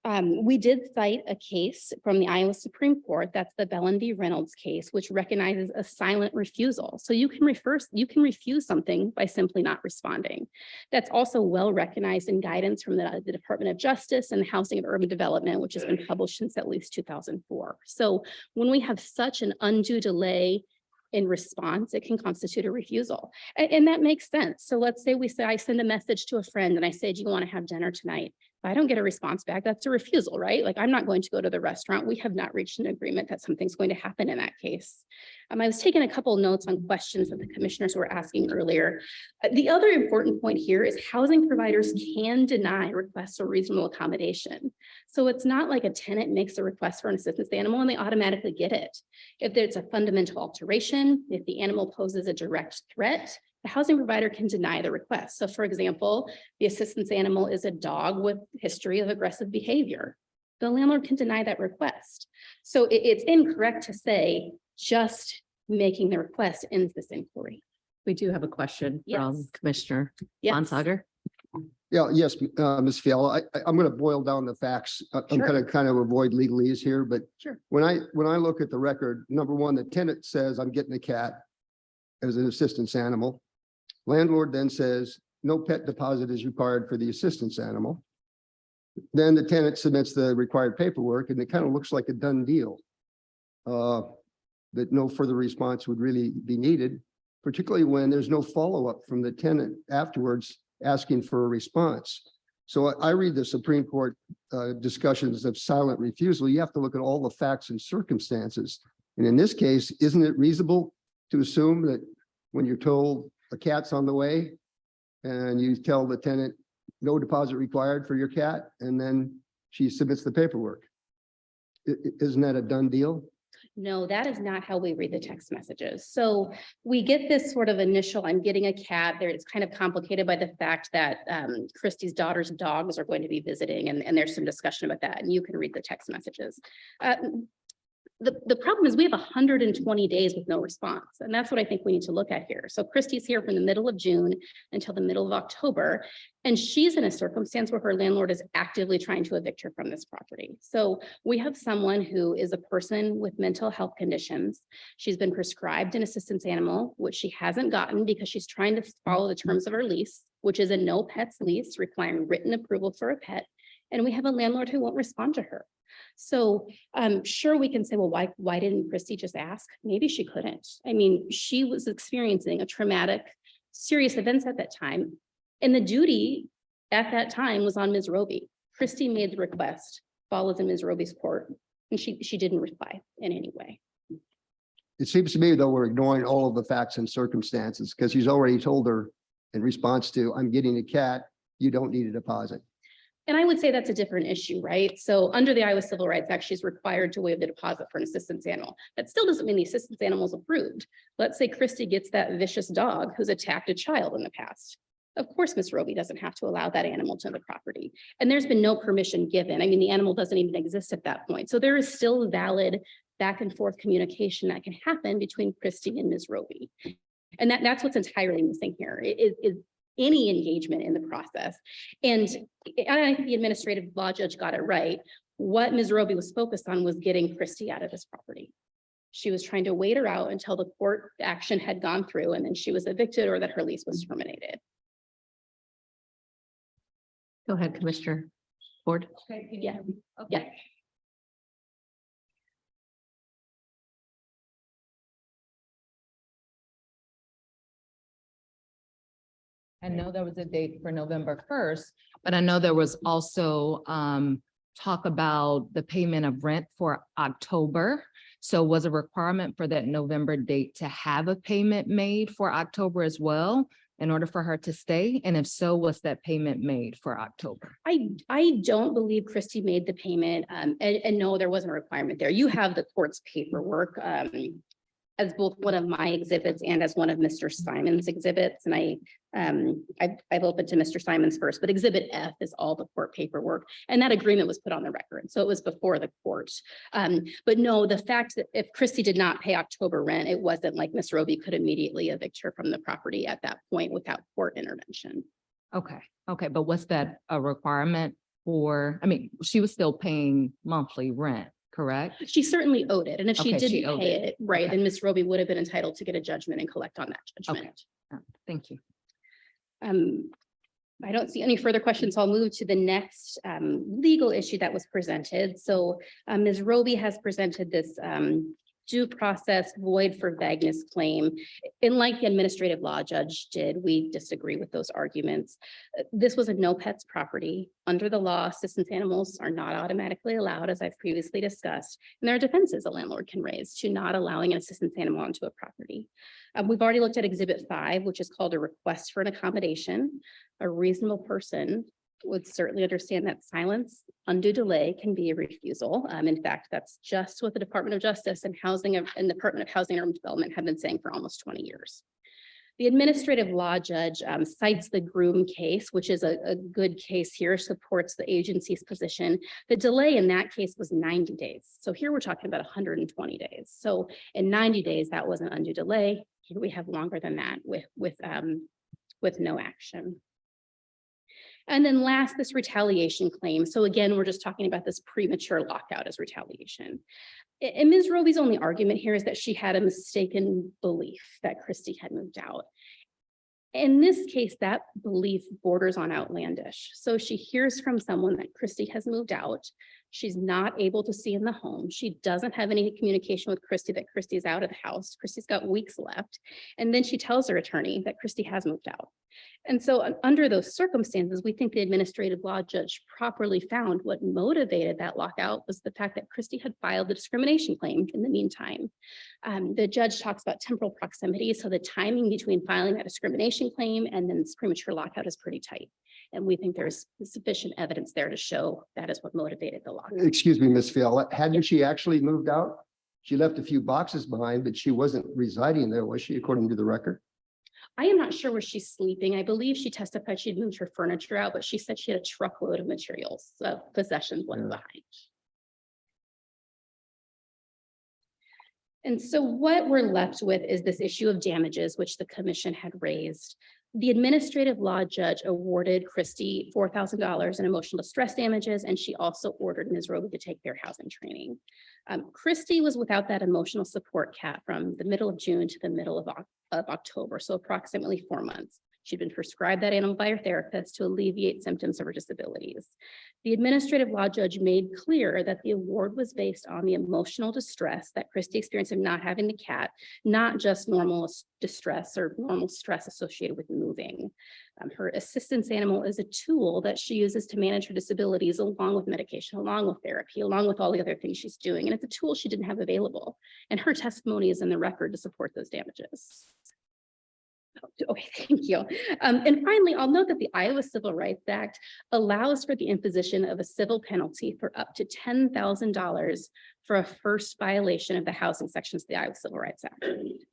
Speaker 2: We did cite a case from the Iowa Supreme Court, that's the Bellin v. Reynolds case, which recognizes a silent refusal. So you can refuse something by simply not responding. That's also well recognized in guidance from the Department of Justice and the Housing and Urban Development, which has been published since at least 2004. So when we have such an undue delay in response, it can constitute a refusal. And that makes sense. So let's say I send a message to a friend and I say, do you want to have dinner tonight? If I don't get a response back, that's a refusal, right? Like I'm not going to go to the restaurant. We have not reached an agreement that something's going to happen in that case. I was taking a couple notes on questions that the commissioners were asking earlier. The other important point here is housing providers can deny requests for reasonable accommodation. So it's not like a tenant makes a request for an assistance animal and they automatically get it. If there's a fundamental alteration, if the animal poses a direct threat, the housing provider can deny the request. So for example, the assistance animal is a dog with history of aggressive behavior. The landlord can deny that request. So it's incorrect to say just making the request ends this inquiry.
Speaker 3: We do have a question from
Speaker 2: Yes.
Speaker 3: Commissioner
Speaker 2: Yes.
Speaker 3: Bonsager.
Speaker 1: Yeah, yes, Ms. Fiala, I'm going to boil down the facts. I'm
Speaker 2: Sure.
Speaker 1: going to kind of avoid legalese here, but
Speaker 2: Sure.
Speaker 1: when I look at the record, number one, the tenant says I'm getting a cat as an assistance animal. Landlord then says, no pet deposit is required for the assistance animal. Then the tenant submits the required paperwork and it kind of looks like a done deal. That no further response would really be needed, particularly when there's no follow-up from the tenant afterwards asking for a response. So I read the Supreme Court discussions of silent refusal. You have to look at all the facts and circumstances. And in this case, isn't it reasonable to assume that when you're told a cat's on the way and you tell the tenant no deposit required for your cat, and then she submits the paperwork? Isn't that a done deal?
Speaker 2: No, that is not how we read the text messages. So we get this sort of initial, I'm getting a cat there. It's kind of complicated by the fact that Christie's daughter's dogs are going to be visiting and there's some discussion about that and you can read the text messages. The problem is we have 120 days with no response. And that's what I think we need to look at here. So Christie's here from the middle of June until the middle of October. And she's in a circumstance where her landlord is actively trying to evict her from this property. So we have someone who is a person with mental health conditions. She's been prescribed an assistance animal, which she hasn't gotten because she's trying to follow the terms of her lease, which is a no pets lease requiring written approval for a pet. And we have a landlord who won't respond to her. So sure, we can say, well, why didn't Christie just ask? Maybe she couldn't. I mean, she was experiencing a traumatic, serious events at that time. And the duty at that time was on Ms. Roby. Christie made the request, followed in Ms. Roby's court, and she didn't reply in any way.
Speaker 1: It seems to me, though, we're ignoring all of the facts and circumstances because he's already told her in response to, I'm getting a cat, you don't need a deposit.
Speaker 2: And I would say that's a different issue, right? So under the Iowa Civil Rights Act, she's required to waive the deposit for an assistance animal. That still doesn't mean the assistance animal is approved. Let's say Christie gets that vicious dog who's attacked a child in the past. Of course, Ms. Roby doesn't have to allow that animal to the property. And there's been no permission given. I mean, the animal doesn't even exist at that point. So there is still valid back and forth communication that can happen between Christie and Ms. Roby. And that's what's entirely missing here is any engagement in the process. And I think the administrative law judge got it right. What Ms. Roby was focused on was getting Christie out of this property. She was trying to wait her out until the court action had gone through and then she was evicted or that her lease was terminated.
Speaker 3: Go ahead, Commissioner Ford.
Speaker 2: Yeah.
Speaker 4: Okay.
Speaker 2: Yeah.
Speaker 9: I know there was a date for November 1st, but I know there was also talk about the payment of rent for October. So was a requirement for that November date to have a payment made for October as well in order for her to stay? And if so, was that payment made for October?
Speaker 2: I don't believe Christie made the payment and no, there wasn't a requirement there. You have the court's paperwork as both one of my exhibits and as one of Mr. Simon's exhibits. And I've opened to Mr. Simon's first, but exhibit F is all the court paperwork. And that agreement was put on the record. So it was before the court. But no, the fact that if Christie did not pay October rent, it wasn't like Ms. Roby could immediately evict her from the property at that point without court intervention.
Speaker 9: Okay, but was that a requirement for, I mean, she was still paying monthly rent, correct?
Speaker 2: She certainly owed it. And if she
Speaker 9: Okay, she
Speaker 2: didn't
Speaker 9: owed
Speaker 2: pay
Speaker 9: it.
Speaker 2: it, right,
Speaker 9: Okay.
Speaker 2: then Ms. Roby would have been entitled to get a judgment and collect on that judgment.
Speaker 9: Thank you.
Speaker 2: I don't see any further questions. So I'll move to the next legal issue that was presented. So Ms. Roby has presented this due process void for vagueness claim. And like the administrative law judge did, we disagree with those arguments. This was a no pets property. Under the law, assistance animals are not automatically allowed, as I've previously discussed. And there are defenses a landlord can raise to not allowing an assistance animal onto a property. We've already looked at exhibit 5, which is called a request for an accommodation. A reasonable person would certainly understand that silence, undue delay can be a refusal. In fact, that's just what the Department of Justice and Department of Housing and Urban Development have been saying for almost 20 years. The administrative law judge cites the Groom case, which is a good case here, supports the agency's position. The delay in that case was 90 days. So here we're talking about 120 days. So in 90 days, that was an undue delay. Here we have longer than that with no action. And then last, this retaliation claim. So again, we're just talking about this premature lockout as retaliation. And Ms. Roby's only argument here is that she had a mistaken belief that Christie had moved out. In this case, that belief borders on outlandish. So she hears from someone that Christy has moved out. She's not able to see in the home. She doesn't have any communication with Christy that Christy's out of the house. Christy's got weeks left. And then she tells her attorney that Christy has moved out. And so under those circumstances, we think the administrative law judge properly found what motivated that lockout was the fact that Christy had filed the discrimination claim in the meantime. The judge talks about temporal proximity. So the timing between filing that discrimination claim and then this premature lockout is pretty tight. And we think there's sufficient evidence there to show that is what motivated the lockout.
Speaker 1: Excuse me, Ms. Fiala, hadn't she actually moved out? She left a few boxes behind, but she wasn't residing there, was she, according to the record?
Speaker 2: I am not sure where she's sleeping. I believe she testified she'd moved her furniture out, but she said she had a truckload of materials, possessions left behind. And so what we're left with is this issue of damages, which the commission had raised. The administrative law judge awarded Christy $4,000 in emotional distress damages, and she also ordered Ms. Roby to take fair housing training. Christy was without that emotional support cap from the middle of June to the middle of October, so approximately 4 months. She'd been prescribed that animal by her therapist to alleviate symptoms of her disabilities. The administrative law judge made clear that the award was based on the emotional distress that Christy experienced of not having the cat, not just normal distress or normal stress associated with moving. Her assistance animal is a tool that she uses to manage her disabilities along with medication, along with therapy, along with all the other things she's doing. And it's a tool she didn't have available. And her testimony is in the record to support those damages. Okay, thank you. And finally, I'll note that the Iowa Civil Rights Act allows for the imposition of a civil penalty for up to $10,000 for a first violation of the housing sections of the Iowa Civil Rights Act.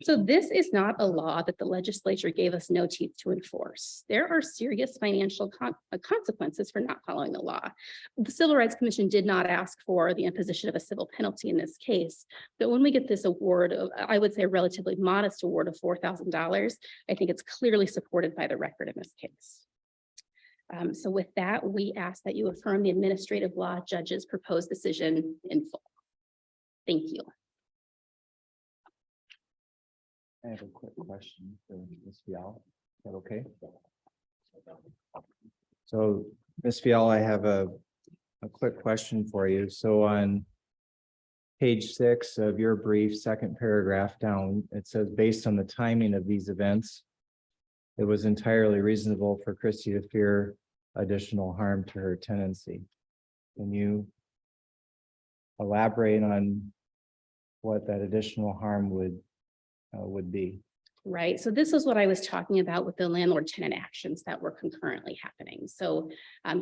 Speaker 2: So this is not a law that the legislature gave us no teeth to enforce. There are serious financial consequences for not following the law. The Civil Rights Commission did not ask for the imposition of a civil penalty in this case, but when we get this award, I would say a relatively modest award of $4,000, I think it's clearly supported by the record in this case. So with that, we ask that you affirm the administrative law judge's proposed decision in full. Thank you.
Speaker 8: I have a quick question for Ms. Fiala. Is that okay? So, Ms. Fiala, I have a quick question for you. So on page 6 of your brief, second paragraph down, it says, based on the timing of these events, it was entirely reasonable for Christy to fear additional harm to her tenancy. Can you elaborate on what that additional harm would be?
Speaker 2: Right. So this is what I was talking about with the landlord tenant actions that were concurrently happening. So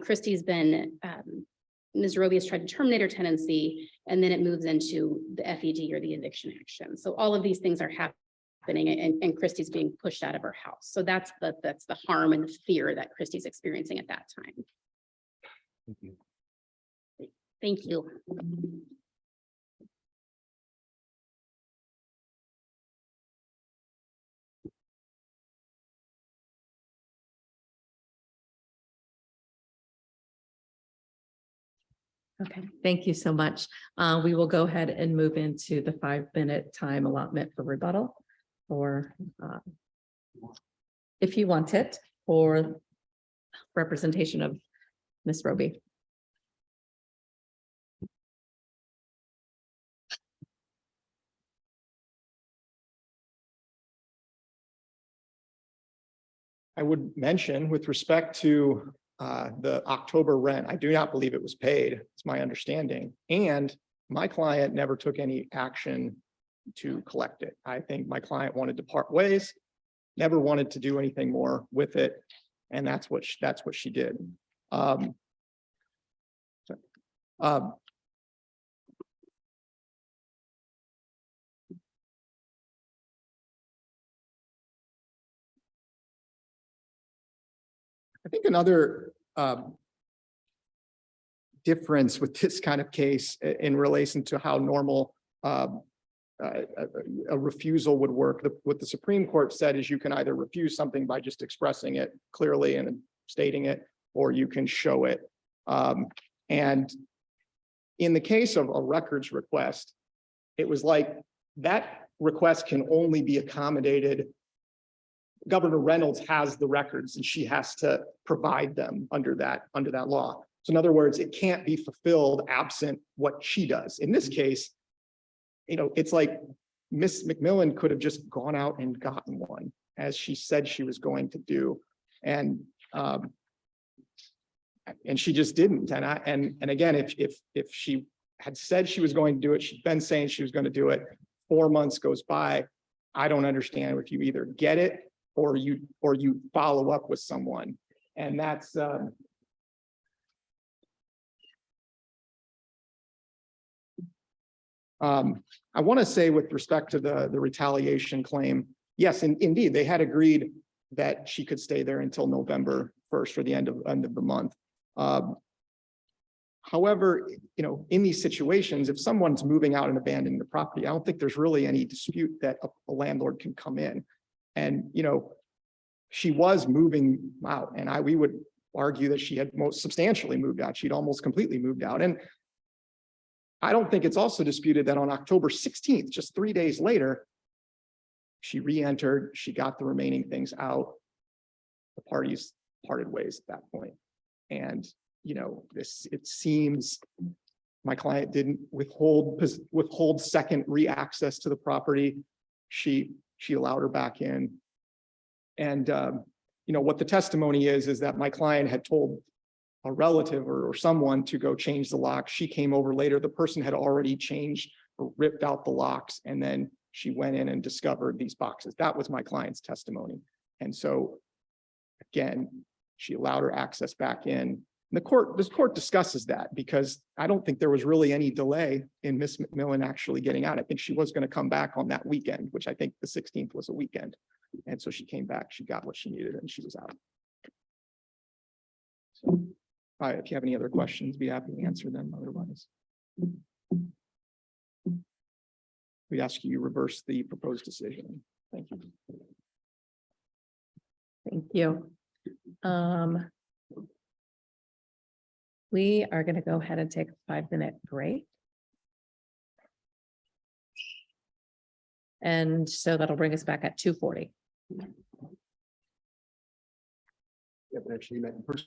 Speaker 2: Christy's been, Ms. Roby has tried to terminate her tenancy, and then it moves into the FED or the eviction action. So all of these things are happening, and Christy's being pushed out of her house. So that's the harm and the fear that Christy's experiencing at that time.
Speaker 8: Thank you.
Speaker 2: Thank you.
Speaker 3: Okay, thank you so much. We will go ahead and move into the 5-minute time allotment for rebuttal, or if you want it, for representation of Ms. Roby.
Speaker 7: I would mention with respect to the October rent, I do not believe it was paid. It's my understanding. And my client never took any action to collect it. I think my client wanted to part ways, never wanted to do anything more with it. And that's what she did. I think another difference with this kind of case in relation to how normal a refusal would work, what the Supreme Court said is you can either refuse something by just expressing it clearly and stating it, or you can show it. And in the case of a records request, it was like that request can only be accommodated Governor Reynolds has the records and she has to provide them under that law. So in other words, it can't be fulfilled absent what she does. In this case, it's like Miss McMillan could have just gone out and gotten one, as she said she was going to do. And she just didn't. And again, if she had said she was going to do it, she'd been saying she was going to do it. 4 months goes by. I don't understand if you either get it or you follow up with someone. And that's I want to say with respect to the retaliation claim, yes, indeed, they had agreed that she could stay there until November 1st or the end of the month. However, in these situations, if someone's moving out and abandoning the property, I don't think there's really any dispute that a landlord can come in. And, she was moving out, and we would argue that she had most substantially moved out. She'd almost completely moved out. And I don't think it's also disputed that on October 16th, just 3 days later, she re-entered, she got the remaining things out. The parties parted ways at that point. And, it seems my client didn't withhold second re-access to the property. She allowed her back in. And, what the testimony is that my client had told a relative or someone to go change the lock. She came over later. The person had already changed or ripped out the locks. And then she went in and discovered these boxes. That was my client's testimony. And so again, she allowed her access back in. And this court discusses that because I don't think there was really any delay in Miss McMillan actually getting out. I think she was going to come back on that weekend, which I think the 16th was a weekend. And so she came back, she got what she needed, and she was out. So, if you have any other questions, be happy to answer them. Otherwise, we ask you reverse the proposed decision. Thank you.
Speaker 3: Thank you. We are going to go ahead and take a 5-minute break. And so that'll bring us back at 2:40.
Speaker 1: Yeah, but actually met in person.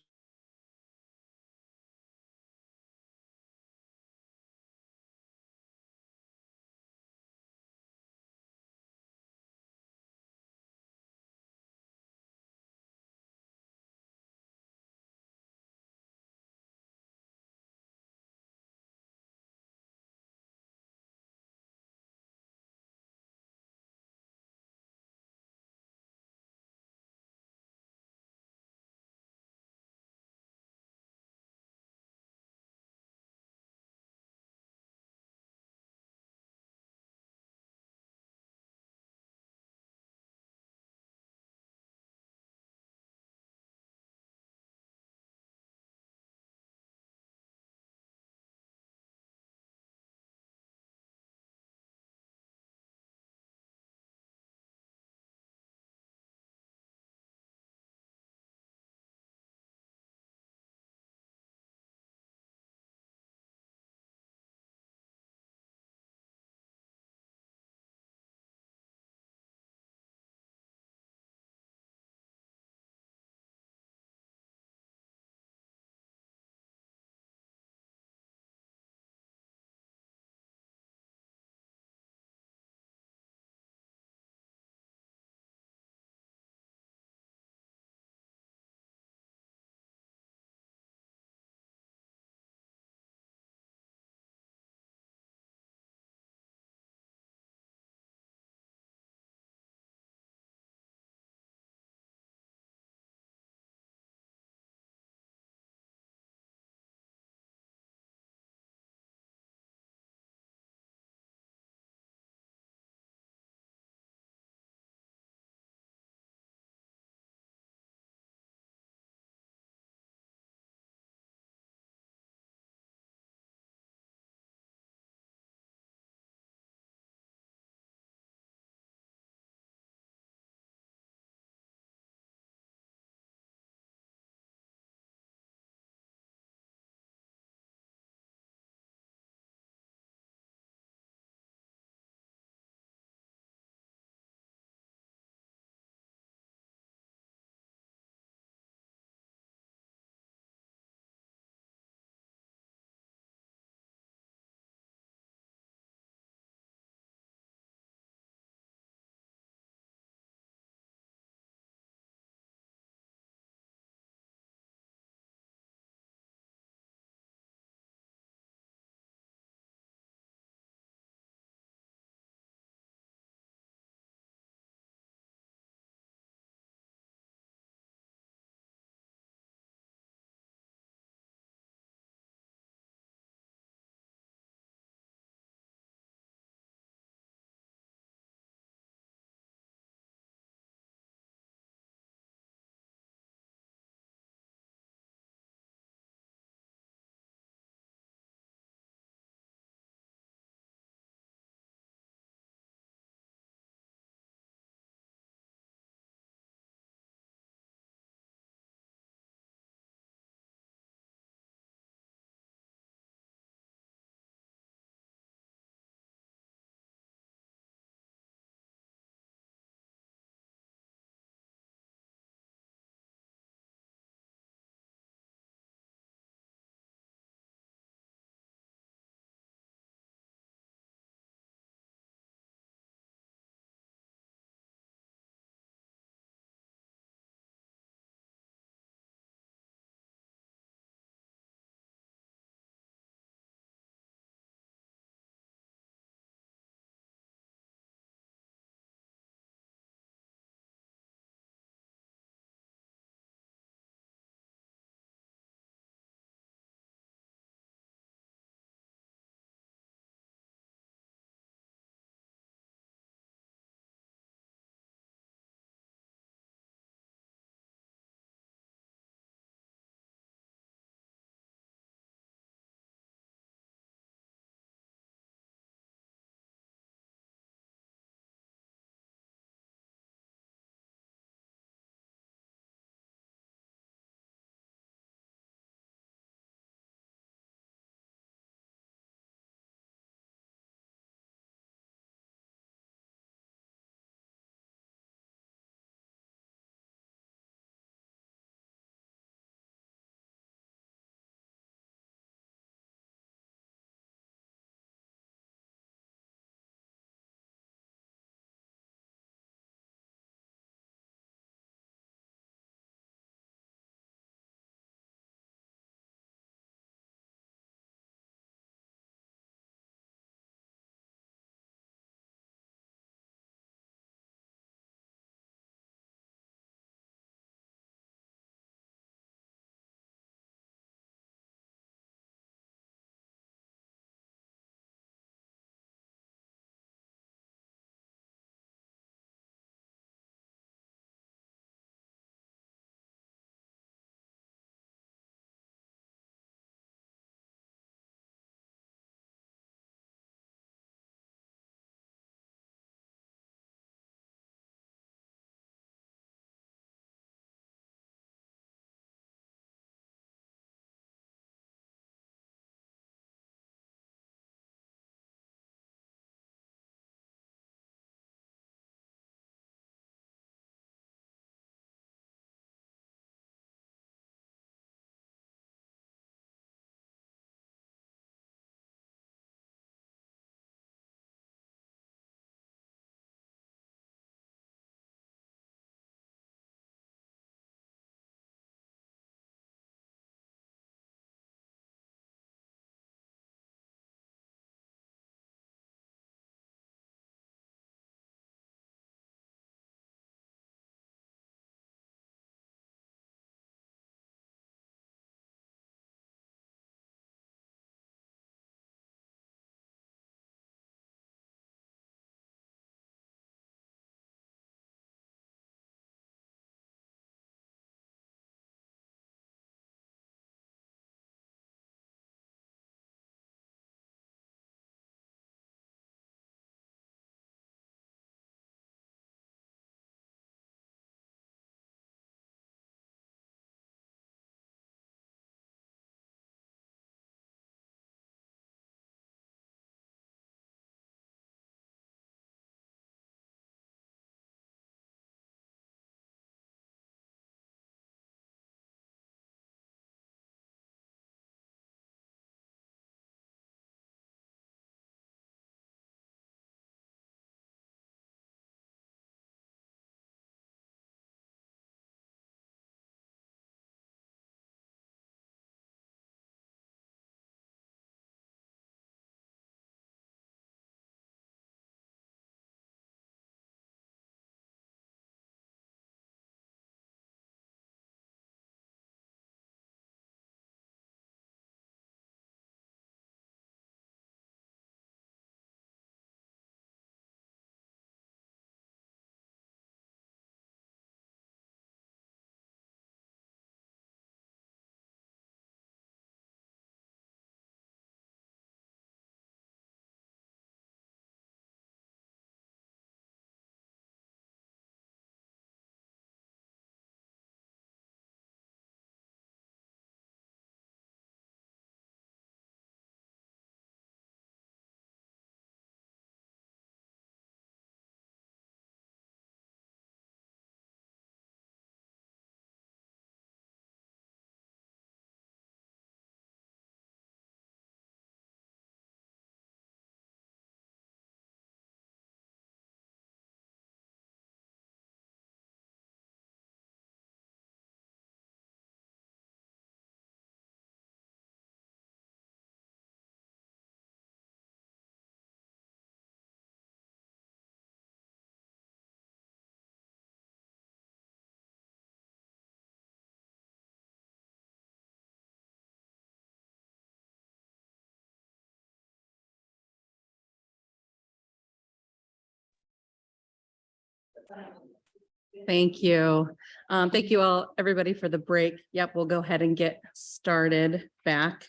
Speaker 3: Thank you. Thank you all, everybody, for the break. Yep, we'll go ahead and get started back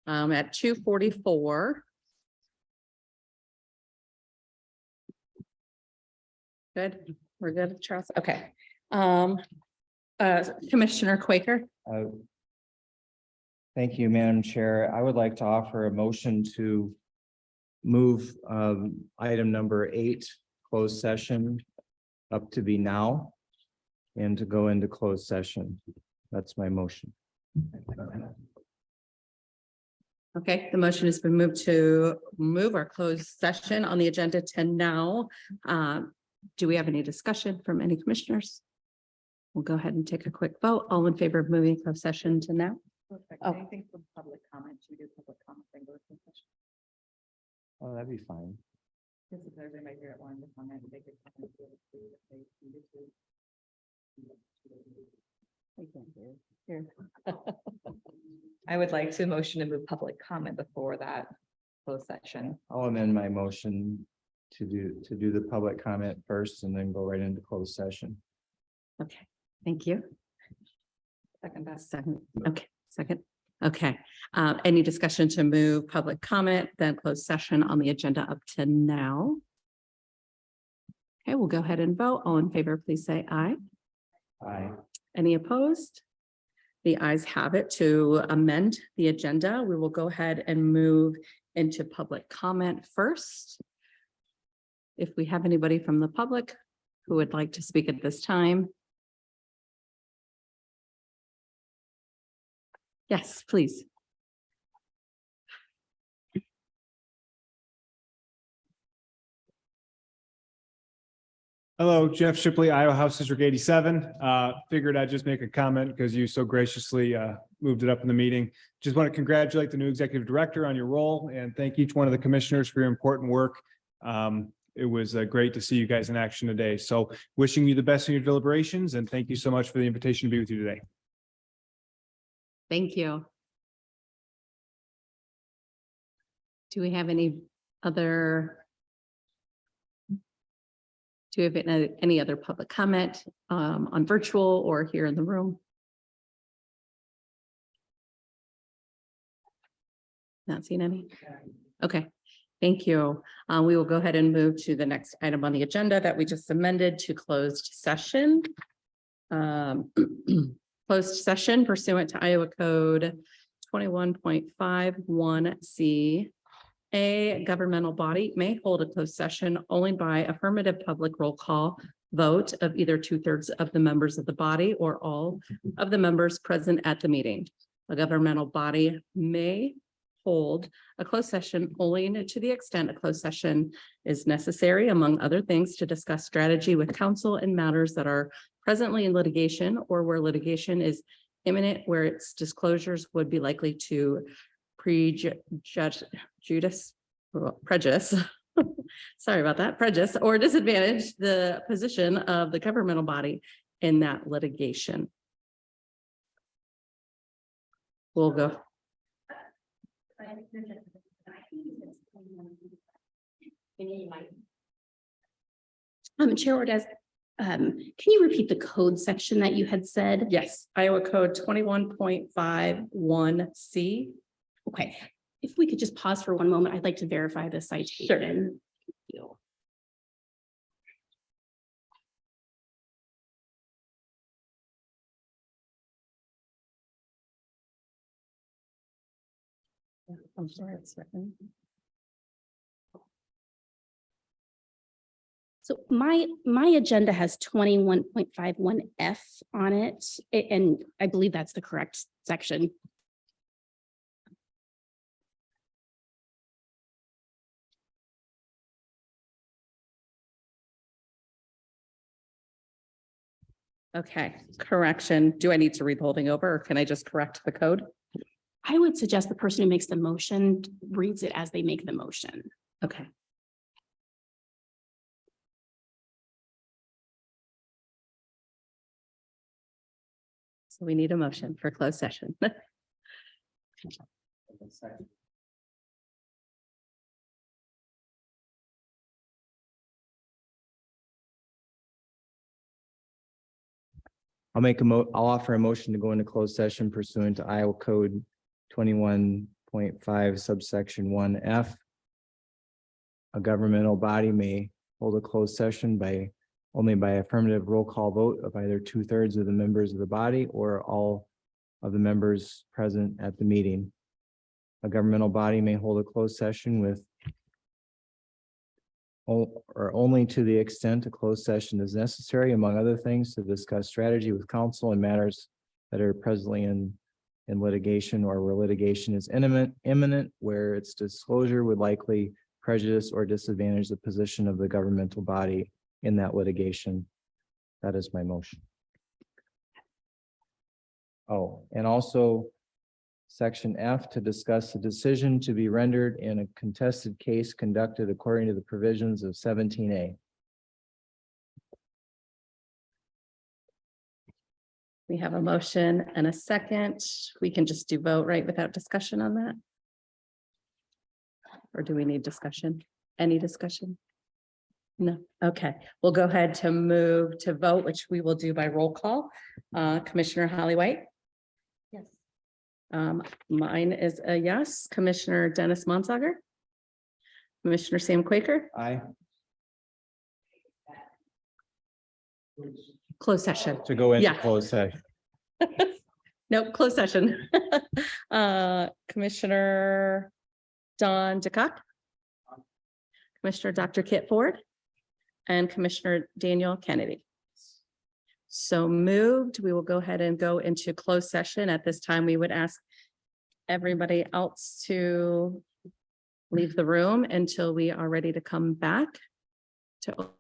Speaker 3: at 2:44. Good, we're good, Charles. Okay. Commissioner Quaker.
Speaker 8: Thank you, Madam Chair. I would like to offer a motion to move item number 8, closed session, up to be now and to go into closed session. That's my motion.
Speaker 3: Okay, the motion has been moved to move our closed session on the agenda to now. Do we have any discussion from any commissioners? We'll go ahead and take a quick vote. All in favor of moving closed session to now?
Speaker 4: Perfect.
Speaker 3: Oh.
Speaker 4: Anything from public comment? Should we do public comment? Then go to closed session?
Speaker 8: Oh, that'd be fine.
Speaker 4: Just if there's anybody here that wanted to comment, they could comment. If they needed to. I would like to motion to move public comment before that closed session.
Speaker 8: I'll amend my motion to do the public comment first and then go right into closed session.
Speaker 3: Okay, thank you.
Speaker 4: Second best.
Speaker 3: Second, okay, second. Okay, any discussion to move public comment, then closed session on the agenda up to now? Okay, we'll go ahead and vote. All in favor, please say aye.
Speaker 8: Aye.
Speaker 3: Any opposed? The ayes have it to amend the agenda. We will go ahead and move into public comment first. If we have anybody from the public who would like to speak at this time. Yes, please.
Speaker 5: Hello, Jeff Shipley, Iowa House District 87. Figured I'd just make a comment because you so graciously moved it up in the meeting. Just want to congratulate the new executive director on your role and thank each one of the commissioners for your important work. It was great to see you guys in action today. So wishing you the best in your deliberations and thank you so much for the invitation to be with you today.
Speaker 3: Thank you. Do we have any other? Do we have any other public comment on virtual or here in the room? Not seeing any? Okay, thank you. We will go ahead and move to the next item on the agenda that we just amended to closed session. Closed session pursuant to Iowa Code 21.51C. A governmental body may hold a closed session only by affirmative public roll call vote of either 2/3 of the members of the body or all of the members present at the meeting. A governmental body may hold a closed session only to the extent a closed session is necessary, among other things, to discuss strategy with counsel in matters that are presently in litigation or where litigation is imminent, where its disclosures would be likely to prejudice, sorry about that, prejudice or disadvantage the position of the governmental body in that litigation. We'll go.
Speaker 2: Chair Ordez, can you repeat the code section that you had said?
Speaker 3: Yes, Iowa Code 21.51C.
Speaker 2: Okay, if we could just pause for one moment, I'd like to verify the citation. Thank you.
Speaker 3: I'm sorry, it's written.
Speaker 2: So my agenda has 21.51F on it, and I believe that's the correct section.
Speaker 3: Okay, correction. Do I need to read the whole thing over or can I just correct the code?
Speaker 2: I would suggest the person who makes the motion reads it as they make the motion.
Speaker 3: Okay. So we need a motion for closed session.
Speaker 8: I'll offer a motion to go into closed session pursuant to Iowa Code 21.5 subsection 1F. A governmental body may hold a closed session only by affirmative roll call vote of either 2/3 of the members of the body or all of the members present at the meeting. A governmental body may hold a closed session with or only to the extent a closed session is necessary, among other things, to discuss strategy with counsel and matters that are presently in litigation or where litigation is imminent, where its disclosure would likely prejudice or disadvantage the position of the governmental body in that litigation. That is my motion. Oh, and also Section F, to discuss the decision to be rendered in a contested case conducted according to the provisions of 17A.
Speaker 3: We have a motion and a second. We can just do vote, right, without discussion on that? Or do we need discussion? Any discussion? No, okay, we'll go ahead to move to vote, which we will do by roll call. Commissioner Holly White?
Speaker 2: Yes.
Speaker 3: Mine is a yes. Commissioner Dennis Monsager? Commissioner Sam Quaker?
Speaker 8: Aye.
Speaker 3: Closed session.
Speaker 8: To go into
Speaker 3: Yeah.
Speaker 8: closed session.
Speaker 3: Nope, closed session. Commissioner Don DeCock. Commissioner Dr. Kit Ford. And Commissioner Daniel Kennedy. So moved. We will go ahead and go into closed session. At this time, we would ask everybody else to leave the room until we are ready to come back to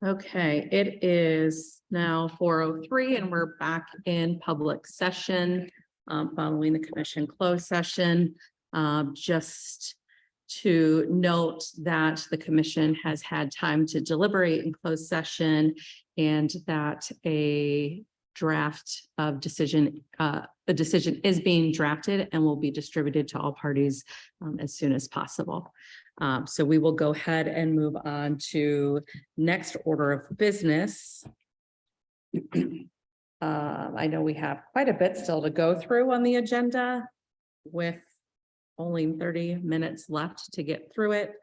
Speaker 3: Okay, it is now 4:03 and we're back in public session following the commission closed session. Just to note that the commission has had time to deliberate in closed session and that a draft of decision, the decision is being drafted and will be distributed to all parties as soon as possible. So we will go ahead and move on to next order of business. I know we have quite a bit still to go through on the agenda with only 30 minutes left to get through it.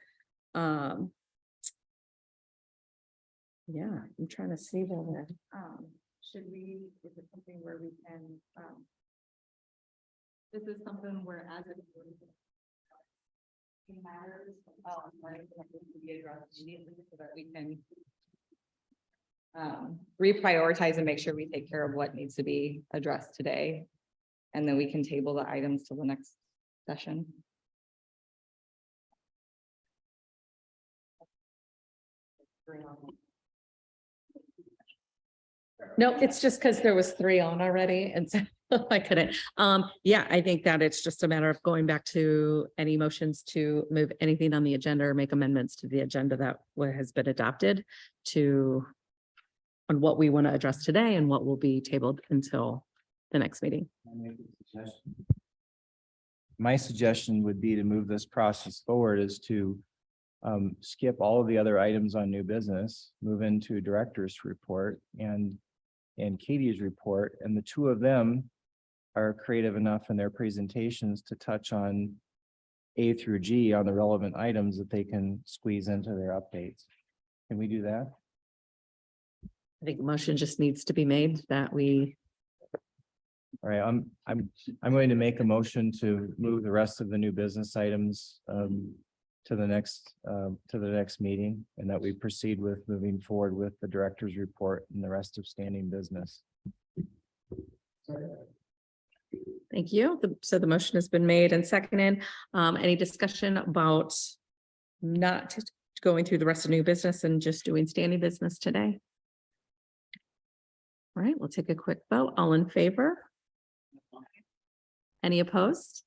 Speaker 3: Yeah, I'm trying to see where we're, should we, is it something where we can, this is something where as it matters,
Speaker 4: To be addressed immediately so that we can reprioritize and make sure we take care of what needs to be addressed today. And then we can table the items till the next session.
Speaker 3: no, it's just because there was 3 on already and so I couldn't. Yeah, I think that it's just a matter of going back to any motions to move anything on the agenda or make amendments to the agenda that has been adopted to on what we want to address today and what will be tabled until the next meeting.
Speaker 8: My suggestion would be to move this process forward is to skip all of the other items on new business, move into director's report and Katie's report, and the two of them are creative enough in their presentations to touch on A through G on the relevant items that they can squeeze into their updates. Can we do that?
Speaker 3: I think a motion just needs to be made that we,
Speaker 8: All right, I'm going to make a motion to move the rest of the new business items to the next meeting, and that we proceed with moving forward with the director's report and the rest of standing business.
Speaker 3: thank you. So the motion has been made and seconded. Any discussion about not going through the rest of new business and just doing standing business today? All right, we'll take a quick vote. All in favor? Any opposed?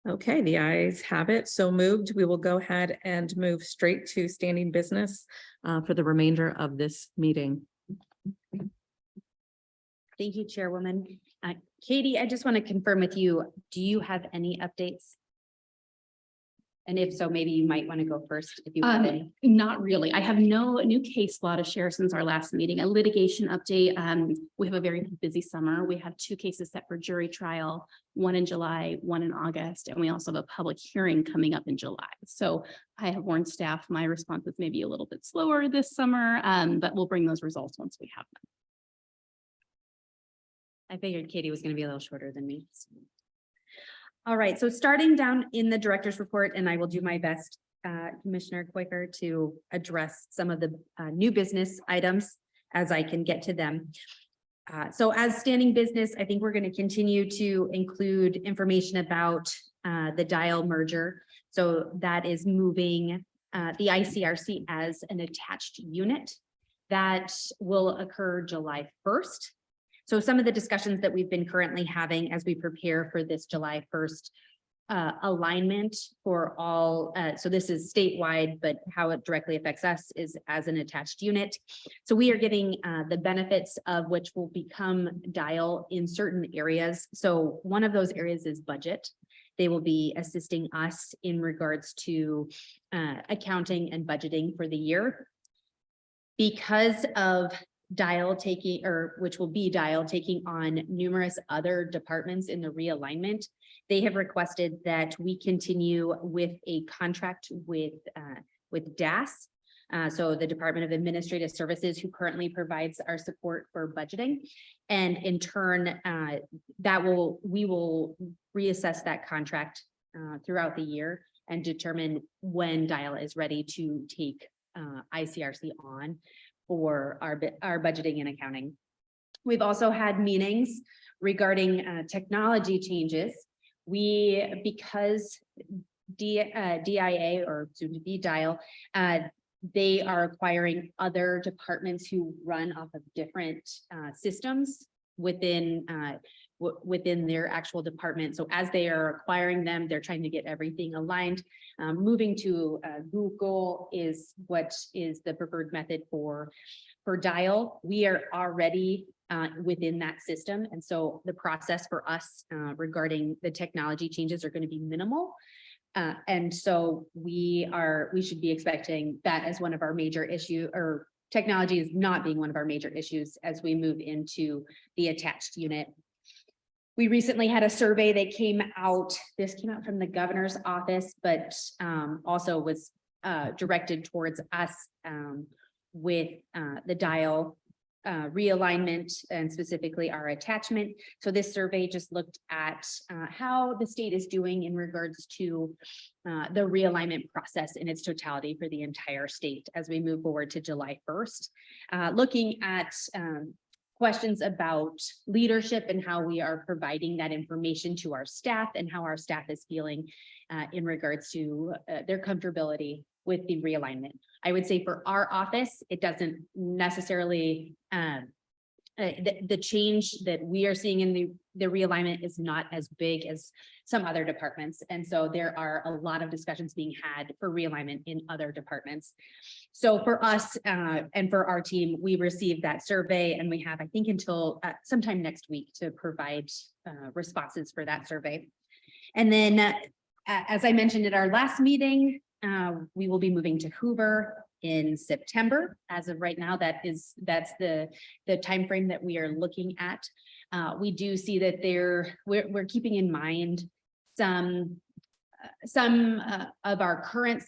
Speaker 3: Okay, the ayes have it. So moved. We will go ahead and move straight to standing business for the remainder of this meeting.
Speaker 2: Thank you, Chairwoman. Katie, I just want to confirm with you, do you have any updates? And if so, maybe you might want to go first if you have any.
Speaker 10: Not really. I have no new case law to share since our last meeting. A litigation update. We have a very busy summer. We have 2 cases set for jury trial, one in July, one in August, and we also have a public hearing coming up in July. So I have warned staff my responses may be a little bit slower this summer, but we'll bring those results once we have them.
Speaker 2: I figured Katie was going to be a little shorter than me. All right, so starting down in the director's report, and I will do my best, Commissioner Quaker, to address some of the new business items as I can get to them. So as standing business, I think we're going to continue to include information about the Dial merger. So that is moving the ICRC as an attached unit that will occur July 1st. So some of the discussions that we've been currently having as we prepare for this July 1st alignment for all, so this is statewide, but how it directly affects us is as an attached unit. So we are getting the benefits of which will become Dial in certain areas. So one of those areas is budget. They will be assisting us in regards to accounting and budgeting for the year. Because of Dial taking, or which will be Dial taking on numerous other departments in the realignment, they have requested that we continue with a contract with DAS. So the Department of Administrative Services, who currently provides our support for budgeting. And in turn, we will reassess that contract throughout the year and determine when Dial is ready to take ICRC on for our budgeting and accounting. We've also had meetings regarding technology changes. Because DIA or soon to be Dial, they are acquiring other departments who run off of different systems within within their actual department. So as they are acquiring them, they're trying to get everything aligned. Moving to Google is what is the preferred method for Dial. We are already within that system. And so the process for us regarding the technology changes are going to be minimal. And so we should be expecting that as one of our major issue, or technology is not being one of our major issues as we move into the attached unit. We recently had a survey that came out, this came out from the governor's office, but also was directed towards us with the Dial realignment and specifically our attachment. So this survey just looked at how the state is doing in regards to the realignment process in its totality for the entire state as we move forward to July 1st. Looking at questions about leadership and how we are providing that information to our staff and how our staff is feeling in regards to their comfortability with the realignment. I would say for our office, it doesn't necessarily, the change that we are seeing in the realignment is not as big as some other departments. And so there are a lot of discussions being had for realignment in other departments. So for us and for our team, we received that survey and we have, I think, until sometime next week to provide responses for that survey. And then, as I mentioned at our last meeting, we will be moving to Hoover in September. As of right now, that's the timeframe that we are looking at. We do see that we're keeping in mind some of our current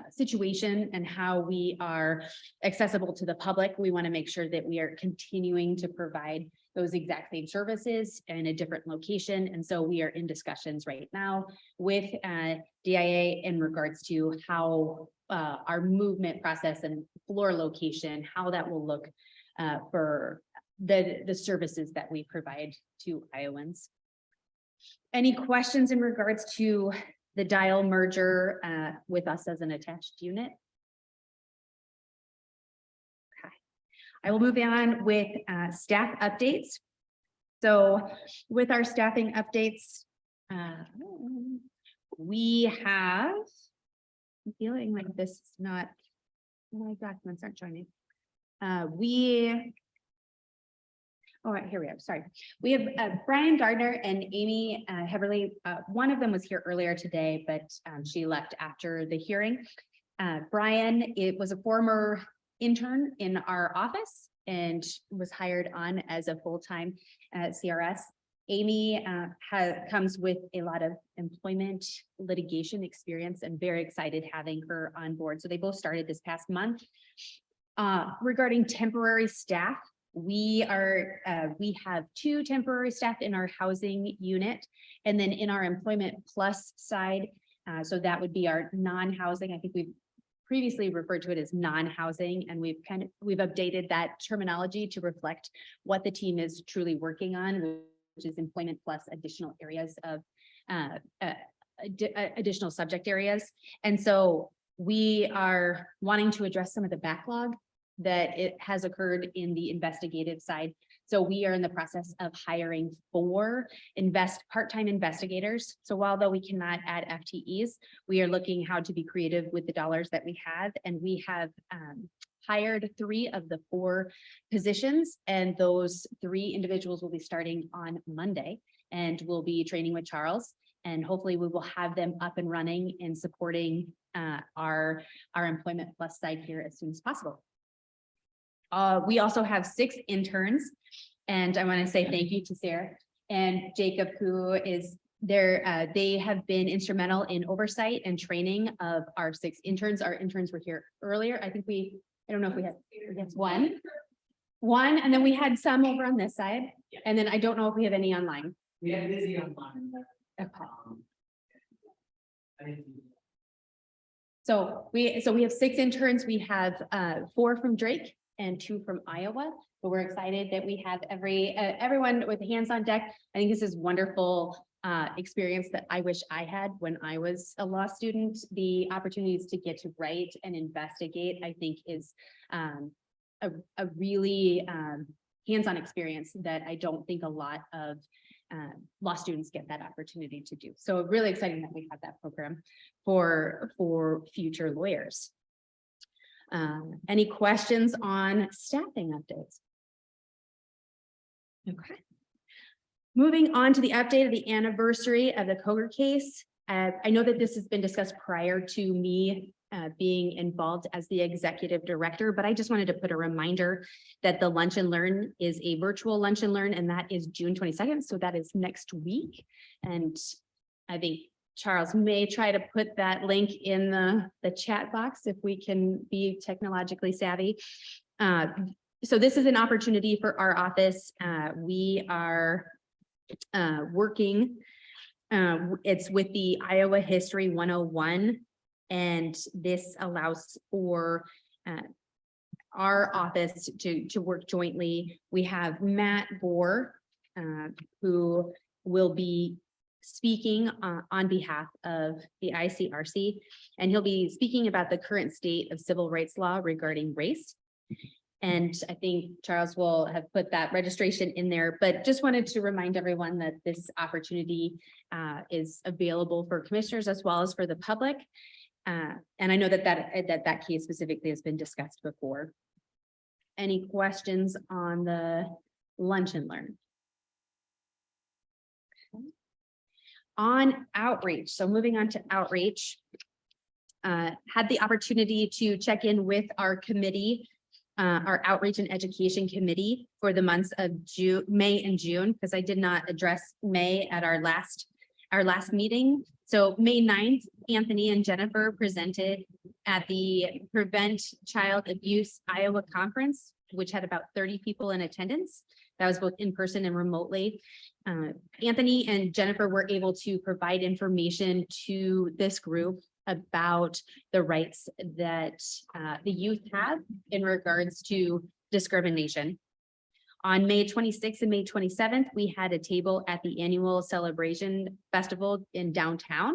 Speaker 2: situation and how we are accessible to the public. We want to make sure that we are continuing to provide those exact same services in a different location. And so we are in discussions right now with DIA in regards to how our movement process and floor location, how that will look for the services that we provide to Iowans. Any questions in regards to the Dial merger with us as an attached unit? Okay. I will move on with staff updates. So with our staffing updates, we have, I'm feeling like this is not, my documents aren't joining. All right, here we are. Sorry. We have Brian Gardner and Amy Heverly. One of them was here earlier today, but she left after the hearing. Brian, it was a former intern in our office and was hired on as a full-time CRS. Amy comes with a lot of employment litigation experience and very excited having her on board. So they both started this past month. Regarding temporary staff, we have 2 temporary staff in our housing unit, and then in our Employment Plus side, so that would be our non-housing. I think we've previously referred to it as non-housing, and we've updated that terminology to reflect what the team is truly working on, which is Employment Plus additional areas of additional subject areas. And so we are wanting to address some of the backlog that it has occurred in the investigative side. So we are in the process of hiring 4 part-time investigators. So although we cannot add FTEs, we are looking how to be creative with the dollars that we have. And we have hired 3 of the 4 positions, and those 3 individuals will be starting on Monday and will be training with Charles. And hopefully we will have them up and running and supporting our Employment Plus side here as soon as possible. We also have 6 interns, and I want to say thank you to Sarah and Jacob, who is there. They have been instrumental in oversight and training of our 6 interns. Our interns were here earlier. I think I don't know if we had one, and then we had some over on this side. And then I don't know if we have any online.
Speaker 11: We have busy online.
Speaker 2: Okay. So we have 6 interns. We have 4 from Drake and 2 from Iowa. But we're excited that we have everyone with hands on deck. I think this is wonderful experience that I wish I had when I was a law student. The opportunities to get to write and investigate, I think, is a really hands-on experience that I don't think a lot of law students get that opportunity to do. So really exciting that we have that program for future lawyers. Any questions on staffing updates? Okay. Moving on to the update of the anniversary of the Coger case. I know that this has been discussed prior to me being involved as the executive director, but I just wanted to put a reminder that the Lunch and Learn is a virtual Lunch and Learn, and that is June 22nd. So that is next week. And I think Charles may try to put that link in the chat box if we can be technologically savvy. So this is an opportunity for our office. We are working, it's with the Iowa History 101, and this allows for our office to work jointly. We have Matt Bohr, who will be speaking on behalf of the ICRC, and he'll be speaking about the current state of civil rights law regarding race. And I think Charles will have put that registration in there, but just wanted to remind everyone that this opportunity is available for commissioners as well as for the public. And I know that case specifically has been discussed before. Any questions on the Lunch and Learn? Okay. On outreach, so moving on to outreach, had the opportunity to check in with our committee, our Outreach and Education Committee for the months of May and June, because I did not address May at our last meeting. So May 9th, Anthony and Jennifer presented at the Prevent Child Abuse Iowa Conference, which had about 30 people in attendance. That was both in person and remotely. Anthony and Jennifer were able to provide information to this group about the rights that the youth have in regards to discrimination. On May 26th and May 27th, we had a table at the annual celebration festival in downtown.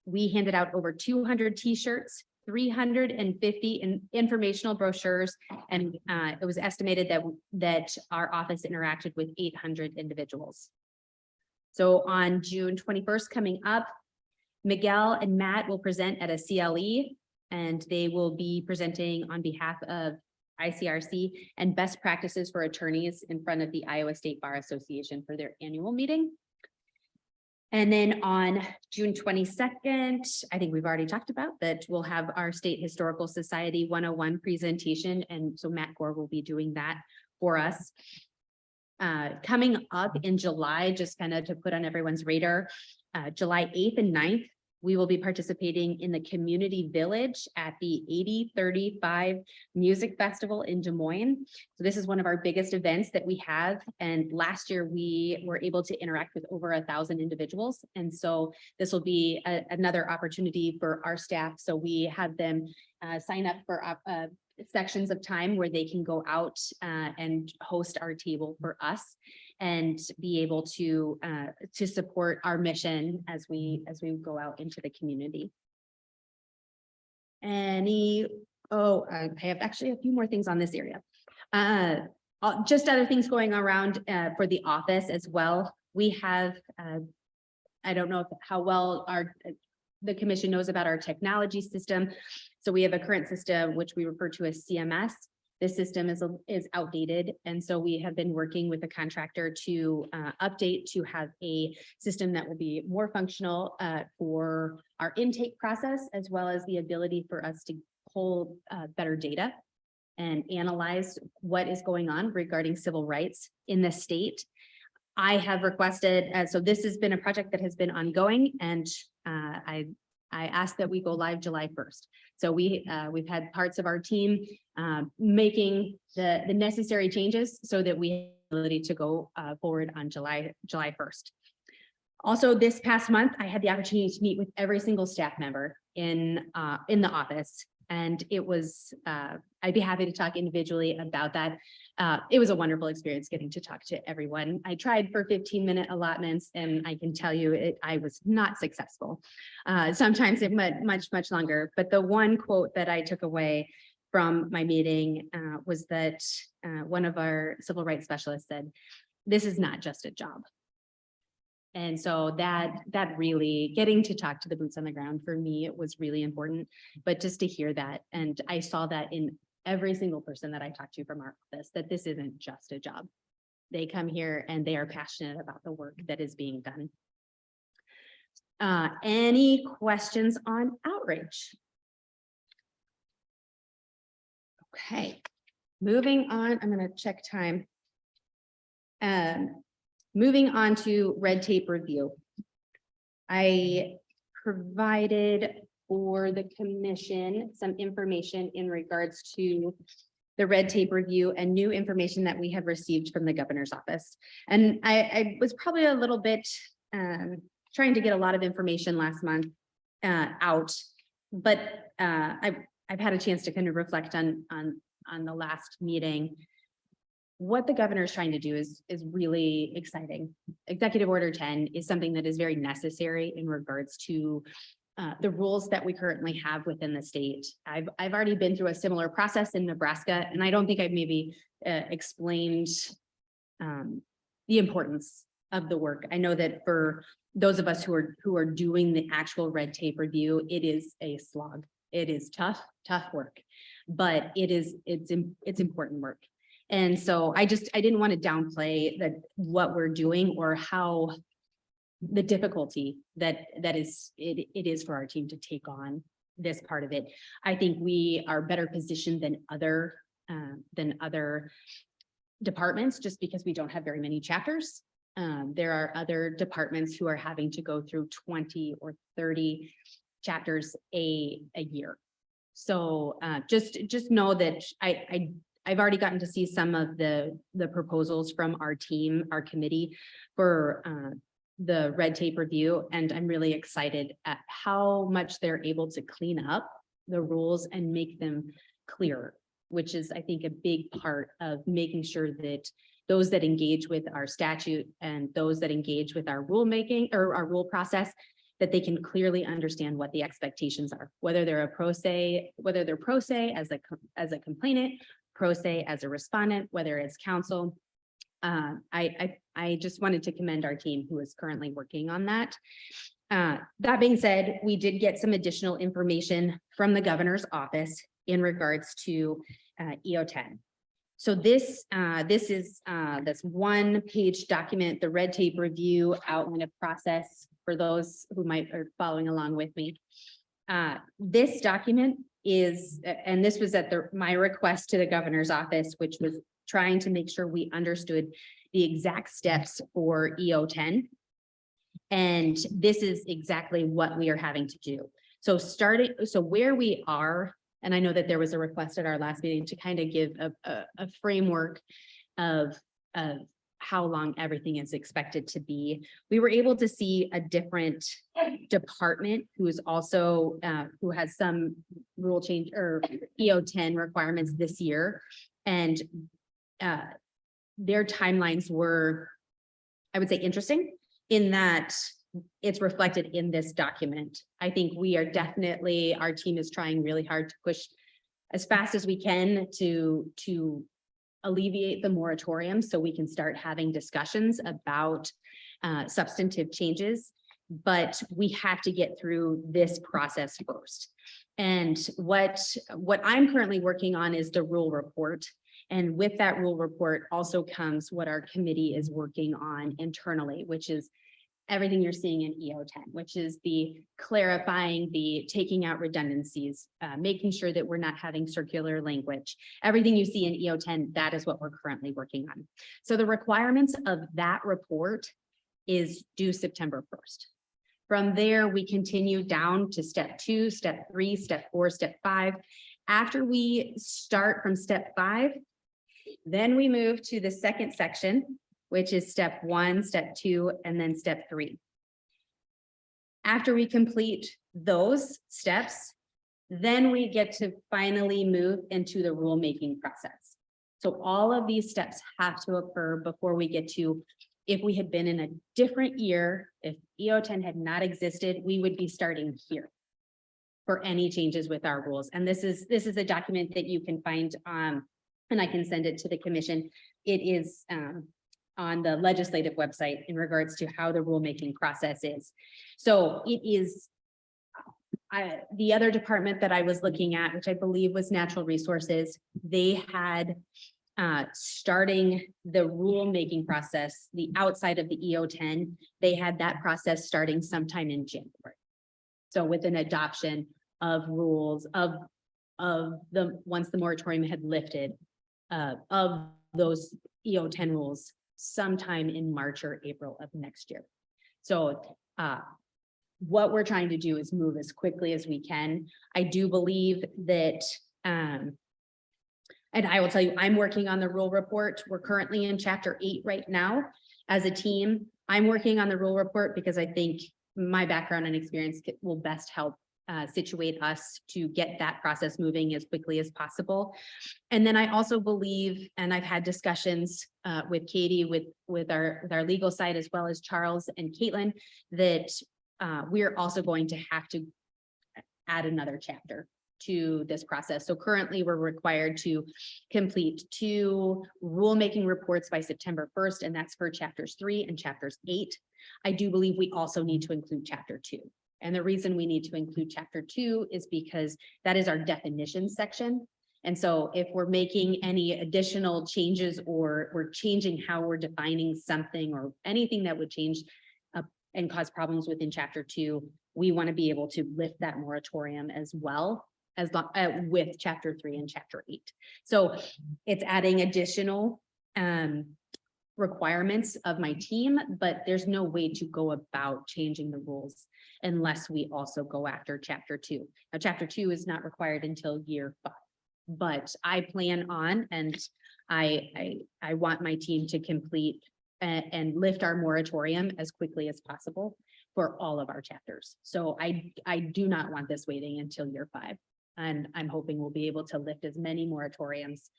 Speaker 2: We handed out over 200 t-shirts, 350 informational brochures, and it was estimated that our office interacted with 800 individuals. So on June 21st coming up, Miguel and Matt will present at a CLE, and they will be presenting on behalf of ICRC and best practices for attorneys in front of the Iowa State Bar Association for their annual meeting. And then on June 22nd, I think we've already talked about that, we'll have our State Historical Society 101 presentation. And so Matt Gore will be doing that for us. Coming up in July, just kind of to put on everyone's radar, July 8th and 9th, we will be participating in the Community Village at the 8035 Music Festival in Des Moines. So this is one of our biggest events that we have. And last year we were able to interact with over 1,000 individuals. And so this will be another opportunity for our staff. So we have them sign up for sections of time where they can go out and host our table for us and be able to support our mission as we go out into the community. I have actually a few more things on this area. Just other things going around for the office as well. We have, I don't know how well the commission knows about our technology system. So we have a current system, which we refer to as CMS. This system is outdated. And so we have been working with the contractor to update to have a system that will be more functional for our intake process, as well as the ability for us to pull better data and analyze what is going on regarding civil rights in the state. I have requested, so this has been a project that has been ongoing, and I asked that we go live July 1st. So we've had parts of our team making the necessary changes so that we have the ability to go forward on July 1st. Also, this past month, I had the opportunity to meet with every single staff member in the office And it was, I'd be happy to talk individually about that. It was a wonderful experience getting to talk to everyone. I tried for 15-minute allotments and I can tell you I was not successful. Sometimes it went much longer, but the one quote that I took away from my meeting was that one of our civil rights specialists said, "This is not just a job." And so that really getting to talk to the boots on the ground for me, it was really important, but just to hear that. And I saw that in every single person that I talked to from our office, that this isn't just a job. They come here and they are passionate about the work that is being done. Any questions on outreach? Okay, moving on, I'm gonna check time. Moving on to red tape review. I provided for the commission some information in regards to the red tape review and new information that we have received from the governor's office. And I was probably a little bit trying to get a lot of information last month out, but I've had a chance to kind of reflect on the last meeting. What the governor is trying to do is really exciting. Executive Order 10 is something that is very necessary in regards to the rules that we currently have within the state. I've already been through a similar process in Nebraska, and I don't think I've maybe explained the importance of the work. I know that for those of us who are doing the actual red tape review, it is a slog. It is tough work, but it's important work. And so I didn't want to downplay what we're doing or how the difficulty that it is for our team to take on this part of it. I think we are better positioned than other departments just because we don't have very many chapters. There are other departments who are having to go through 20 or 30 chapters a year. So just know that I've already gotten to see some of the proposals from our team, our committee for the red tape review. And I'm really excited at how much they're able to clean up the rules and make them clearer, which is, I think, a big part of making sure that those that engage with our statute and those that engage with our rulemaking or our rule process, that they can clearly understand what the expectations are, whether they're pro se as a complainant, pro se as a respondent, whether it's counsel. I just wanted to commend our team who is currently working on that. That being said, we did get some additional information from the governor's office in regards to EO10. So this is this one-page document, the red tape review outline of process for those who might are following along with me. This document is, and this was at my request to the governor's office, which was trying to make sure we understood the exact steps for EO10. And this is exactly what we are having to do. So where we are, and I know that there was a request at our last meeting to kind of give a framework of how long everything is expected to be. We were able to see a different department who is also who has some rule change or EO10 requirements this year. And their timelines were, I would say, interesting in that it's reflected in this document. I think we are definitely, our team is trying really hard to push as fast as we can to alleviate the moratorium so we can start having discussions about substantive changes, but we have to get through this process first. And what I'm currently working on is the rule report. And with that rule report also comes what our committee is working on internally, which is everything you're seeing in EO10, which is the clarifying, the taking out redundancies, making sure that we're not having circular language. Everything you see in EO10, that is what we're currently working on. So the requirements of that report is due September 1st. From there, we continue down to step 2, step 3, step 4, step 5. After we start from step 5, then we move to the second section, which is step 1, step 2, and then step 3. After we complete those steps, Then we get to finally move into the rulemaking process. So all of these steps have to occur before we get to, if we had been in a different year, if EO10 had not existed, we would be starting here for any changes with our rules. And this is a document that you can find, and I can send it to the commission. It is on the legislative website in regards to how the rulemaking process is. So it is the other department that I was looking at, which I believe was Natural Resources, they had starting the rulemaking process, the outside of the EO10, they had that process starting sometime in January. So with an adoption of rules of the, once the moratorium had lifted, of those EO10 rules sometime in March or April of next year. So what we're trying to do is move as quickly as we can. I do believe that, and I will tell you, I'm working on the rule report. We're currently in chapter 8 right now as a team. I'm working on the rule report because I think my background and experience will best help situate us to get that process moving as quickly as possible. And then I also believe, and I've had discussions with Katie, with our legal side, as well as Charles and Caitlin, that we're also going to have to add another chapter to this process. So currently we're required to complete 2 rulemaking reports by September 1st, and that's for chapters 3 and chapters 8. I do believe we also need to include chapter 2. And the reason we need to include chapter 2 is because that is our definition section. And so if we're making any additional changes, or we're changing how we're defining something, or anything that would change and cause problems within chapter 2, we want to be able to lift that moratorium as well as with chapter 3 and chapter 8. So it's adding additional requirements of my team, but there's no way to go about changing the rules unless we also go after chapter 2. Now, chapter 2 is not required until year 5, but I plan on, and I want my team to complete and lift our moratorium as quickly as possible for all of our chapters. So I do not want this waiting until year 5. And I'm hoping we'll be able to lift as many moratoriums.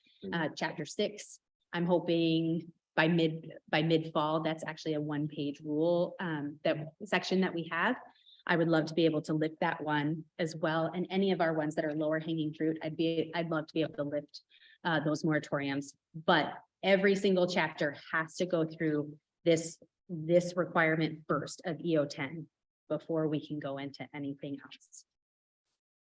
Speaker 2: Chapter 6, I'm hoping by mid fall, that's actually a 1-page rule, that section that we have. I would love to be able to lift that one as well. And any of our ones that are lower hanging fruit, I'd love to be able to lift those moratoriums. But every single chapter has to go through this requirement first of EO10 before we can go into anything else.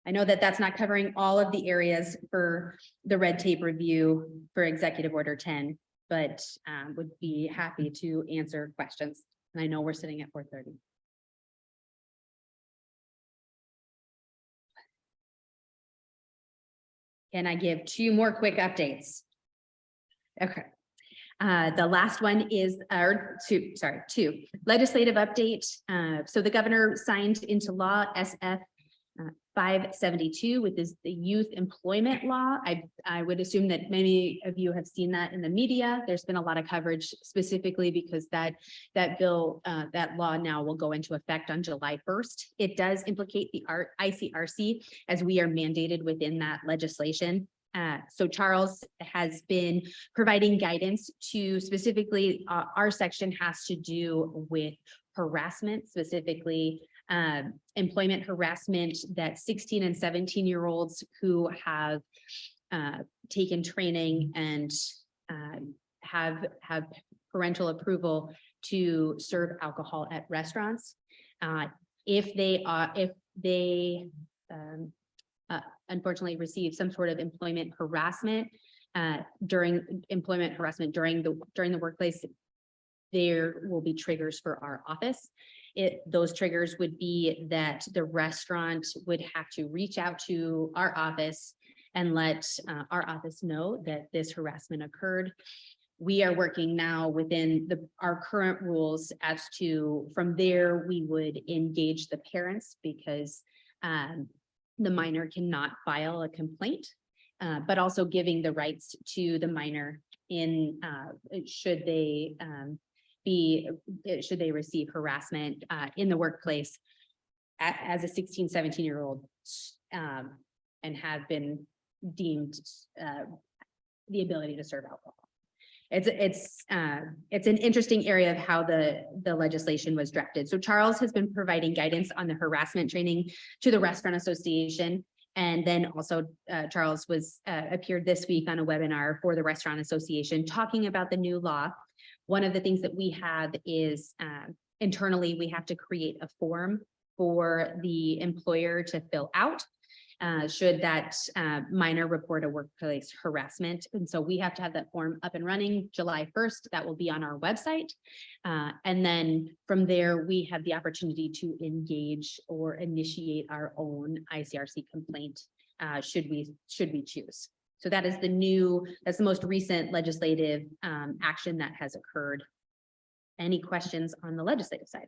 Speaker 2: I know that that's not covering all of the areas for the red tape review for Executive Order 10, but would be happy to answer questions. And I know we're sitting at 4:30. Can I give 2 more quick updates? Okay. The last one is, or 2 legislative update. So the governor signed into law SF 572, which is the youth employment law. I would assume that many of you have seen that in the media. There's been a lot of coverage specifically because that bill, that law now will go into effect on July 1st. It does implicate the ICRC as we are mandated within that legislation. So Charles has been providing guidance to specifically our section has to do with harassment, specifically employment harassment that 16 and 17-year-olds who have taken training and have parental approval to serve alcohol at restaurants. If they unfortunately receive some sort of employment harassment during the workplace, there will be triggers for our office. Those triggers would be that the restaurant would have to reach out to our office and let our office know that this harassment occurred. We are working now within our current rules as to, from there, we would engage the parents because the minor cannot file a complaint, but also giving the rights to the minor in should they receive harassment in the workplace as a 16, 17-year-old. and have been deemed the ability to serve alcohol. It's an interesting area of how the legislation was drafted. So Charles has been providing guidance on the harassment training to the Restaurant Association. And then also Charles appeared this week on a webinar for the Restaurant Association talking about the new law. One of the things that we have is internally, we have to create a form for the employer to fill out. Should that minor report a workplace harassment. And so we have to have that form up and running July 1st. That will be on our website. And then from there, we have the opportunity to engage or initiate our own ICRC complaint should we choose. So that's the most recent legislative action that has occurred. Any questions on the legislative side?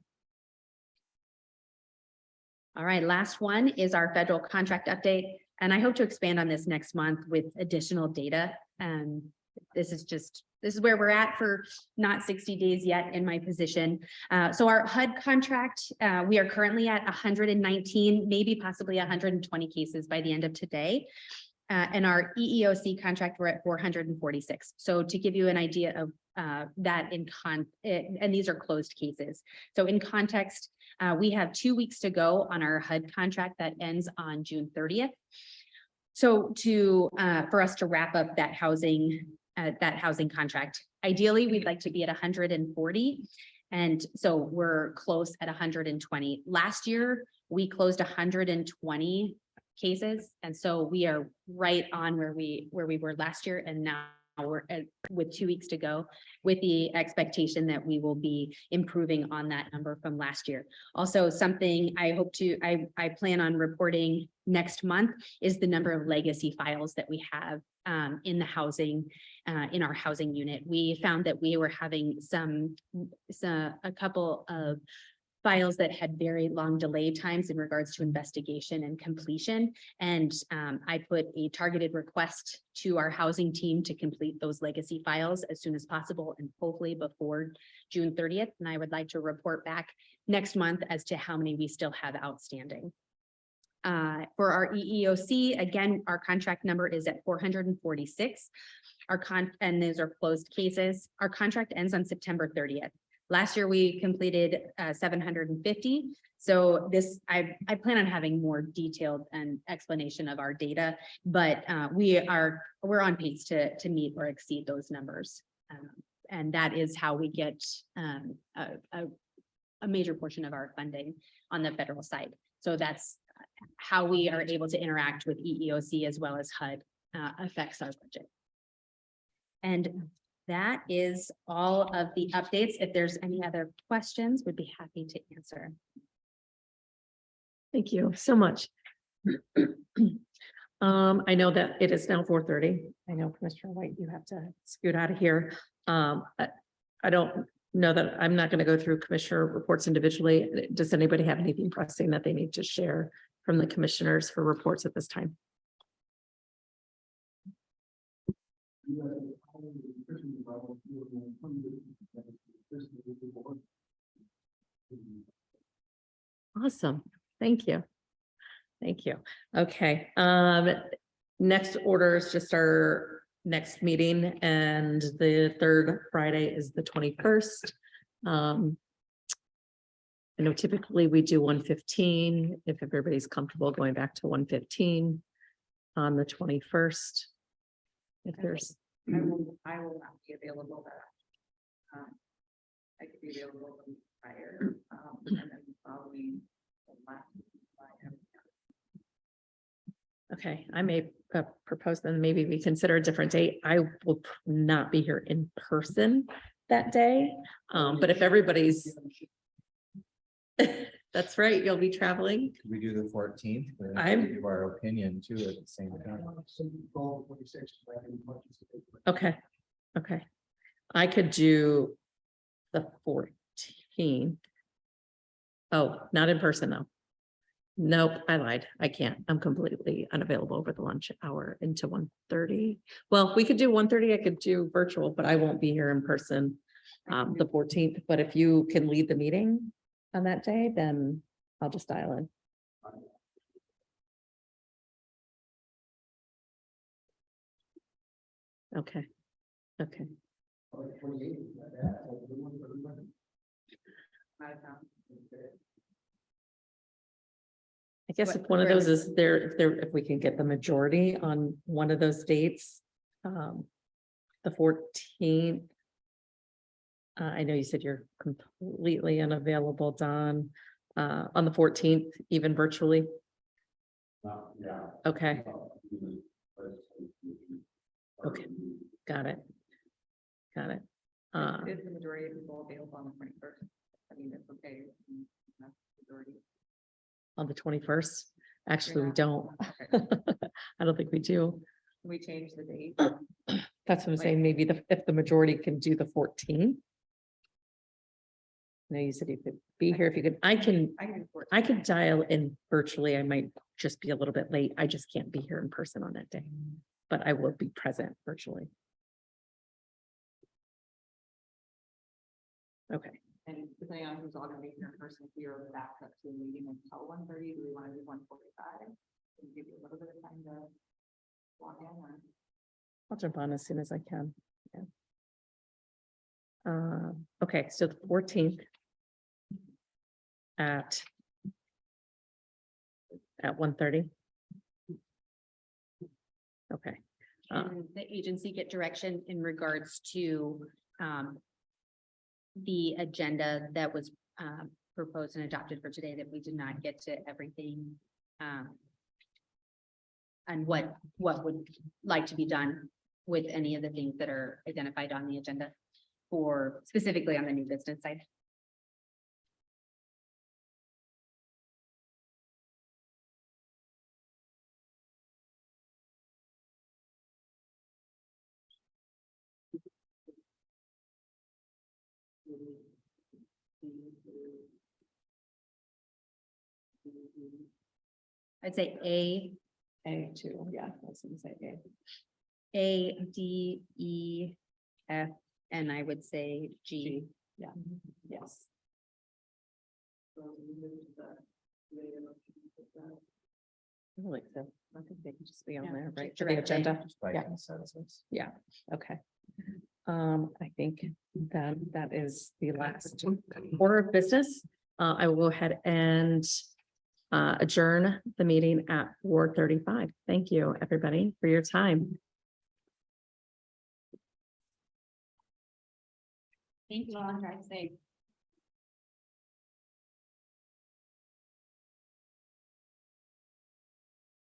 Speaker 2: All right, last one is our federal contract update, and I hope to expand on this next month with additional data. This is where we're at for not 60 days yet in my position. So our HUD contract, we are currently at 119, maybe possibly 120 cases by the end of today. And our EEOC contract, we're at 446. So to give you an idea of that and these are closed cases. So in context, we have 2 weeks to go on our HUD contract that ends on June 30th. So for us to wrap up that housing contract, ideally, we'd like to be at 140. And so we're close at 120. Last year, we closed 120 cases. And so we are right on where we were last year. And now we're with 2 weeks to go, with the expectation that we will be improving on that number from last year. Also, something I plan on reporting next month is the number of legacy files that we have in the housing, in our housing unit. We found that we were having a couple of files that had very long delay times in regards to investigation and completion. And I put a targeted request to our housing team to complete those legacy files as soon as possible and hopefully before June 30th. And I would like to report back next month as to how many we still have outstanding. For our EEOC, again, our contract number is at 446. And those are closed cases. Our contract ends on September 30th. Last year, we completed 750. So I plan on having more detailed explanation of our data, but we're on pace to meet or exceed those numbers. And that is how we get a major portion of our funding on the federal side. So that's how we are able to interact with EEOC as well as HUD affects our budget. And that is all of the updates. If there's any other questions, we'd be happy to answer.
Speaker 3: Thank you so much. I know that it is now 4:30. I know Commissioner White, you have to scoot out of here. I don't know that I'm not going to go through commissioner reports individually. Does anybody have anything pressing that they need to share from the commissioners for reports at this time? Awesome. Thank you. Thank you. Okay. Next order is just our next meeting, and the third Friday is the 21st. I know typically we do 1:15. If everybody's comfortable going back to 1:15 on the 21st. If there's
Speaker 4: I will not be available that. I could be available prior, and then following the last.
Speaker 3: okay, I may propose then maybe we consider a different date. I will not be here in person that day. But if everybody's that's right, you'll be traveling.
Speaker 8: Could we do the 14th?
Speaker 3: I'm-
Speaker 8: Give our opinion too at the same time.
Speaker 3: Okay, okay. I could do the 14th. Oh, not in person though. Nope, I lied. I can't. I'm completely unavailable over the lunch hour into 1:30. Well, we could do 1:30. I could do virtual, but I won't be here in person the 14th. But if you can lead the meeting on that day, then I'll just dial in. Okay, okay. I guess if one of those is there, if we can get the majority on one of those dates, the 14th. I know you said you're completely unavailable, Don, on the 14th, even virtually. Okay. Okay, got it. Got it.
Speaker 4: Is the majority of people available on the 21st? I mean, it's okay. That's the majority.
Speaker 3: On the 21st, actually, we
Speaker 4: Yeah.
Speaker 3: don't. I don't think we do.
Speaker 4: We changed the date.
Speaker 3: That's what I'm saying, maybe if the majority can do the 14th. No, you said you could be here if you could, I can
Speaker 4: I can do 14th.
Speaker 3: dial in virtually. I might just be a little bit late. I just can't be here in person on that day. But I will be present virtually. Okay,
Speaker 4: And depending on who's all gonna be here in person, if you're back up to a meeting until 1:30, do we want to do 1:45? Can give you a little bit of time to log in or?
Speaker 3: I'll jump on as soon as I can. Yeah. Okay, so the 14th at 1:30. Okay.
Speaker 2: And the agency get direction in regards to the agenda that was proposed and adopted for today, that we did not get to everything. And what would like to be done with any of the things that are identified on the agenda for specifically on the new business side. I'd say
Speaker 3: A2, yeah, I was gonna say A.
Speaker 2: A, D, E, F, and I would say G.
Speaker 3: Yeah, yes. I like that. I think they can just be on
Speaker 2: Yeah,
Speaker 3: there, right?
Speaker 2: just
Speaker 3: For the
Speaker 2: direct them.
Speaker 3: agenda. Yeah, okay. I think that is the last order of business. I will go ahead and adjourn the meeting at 4:35. Thank you, everybody, for your time.
Speaker 2: Thank you all. Drive safe.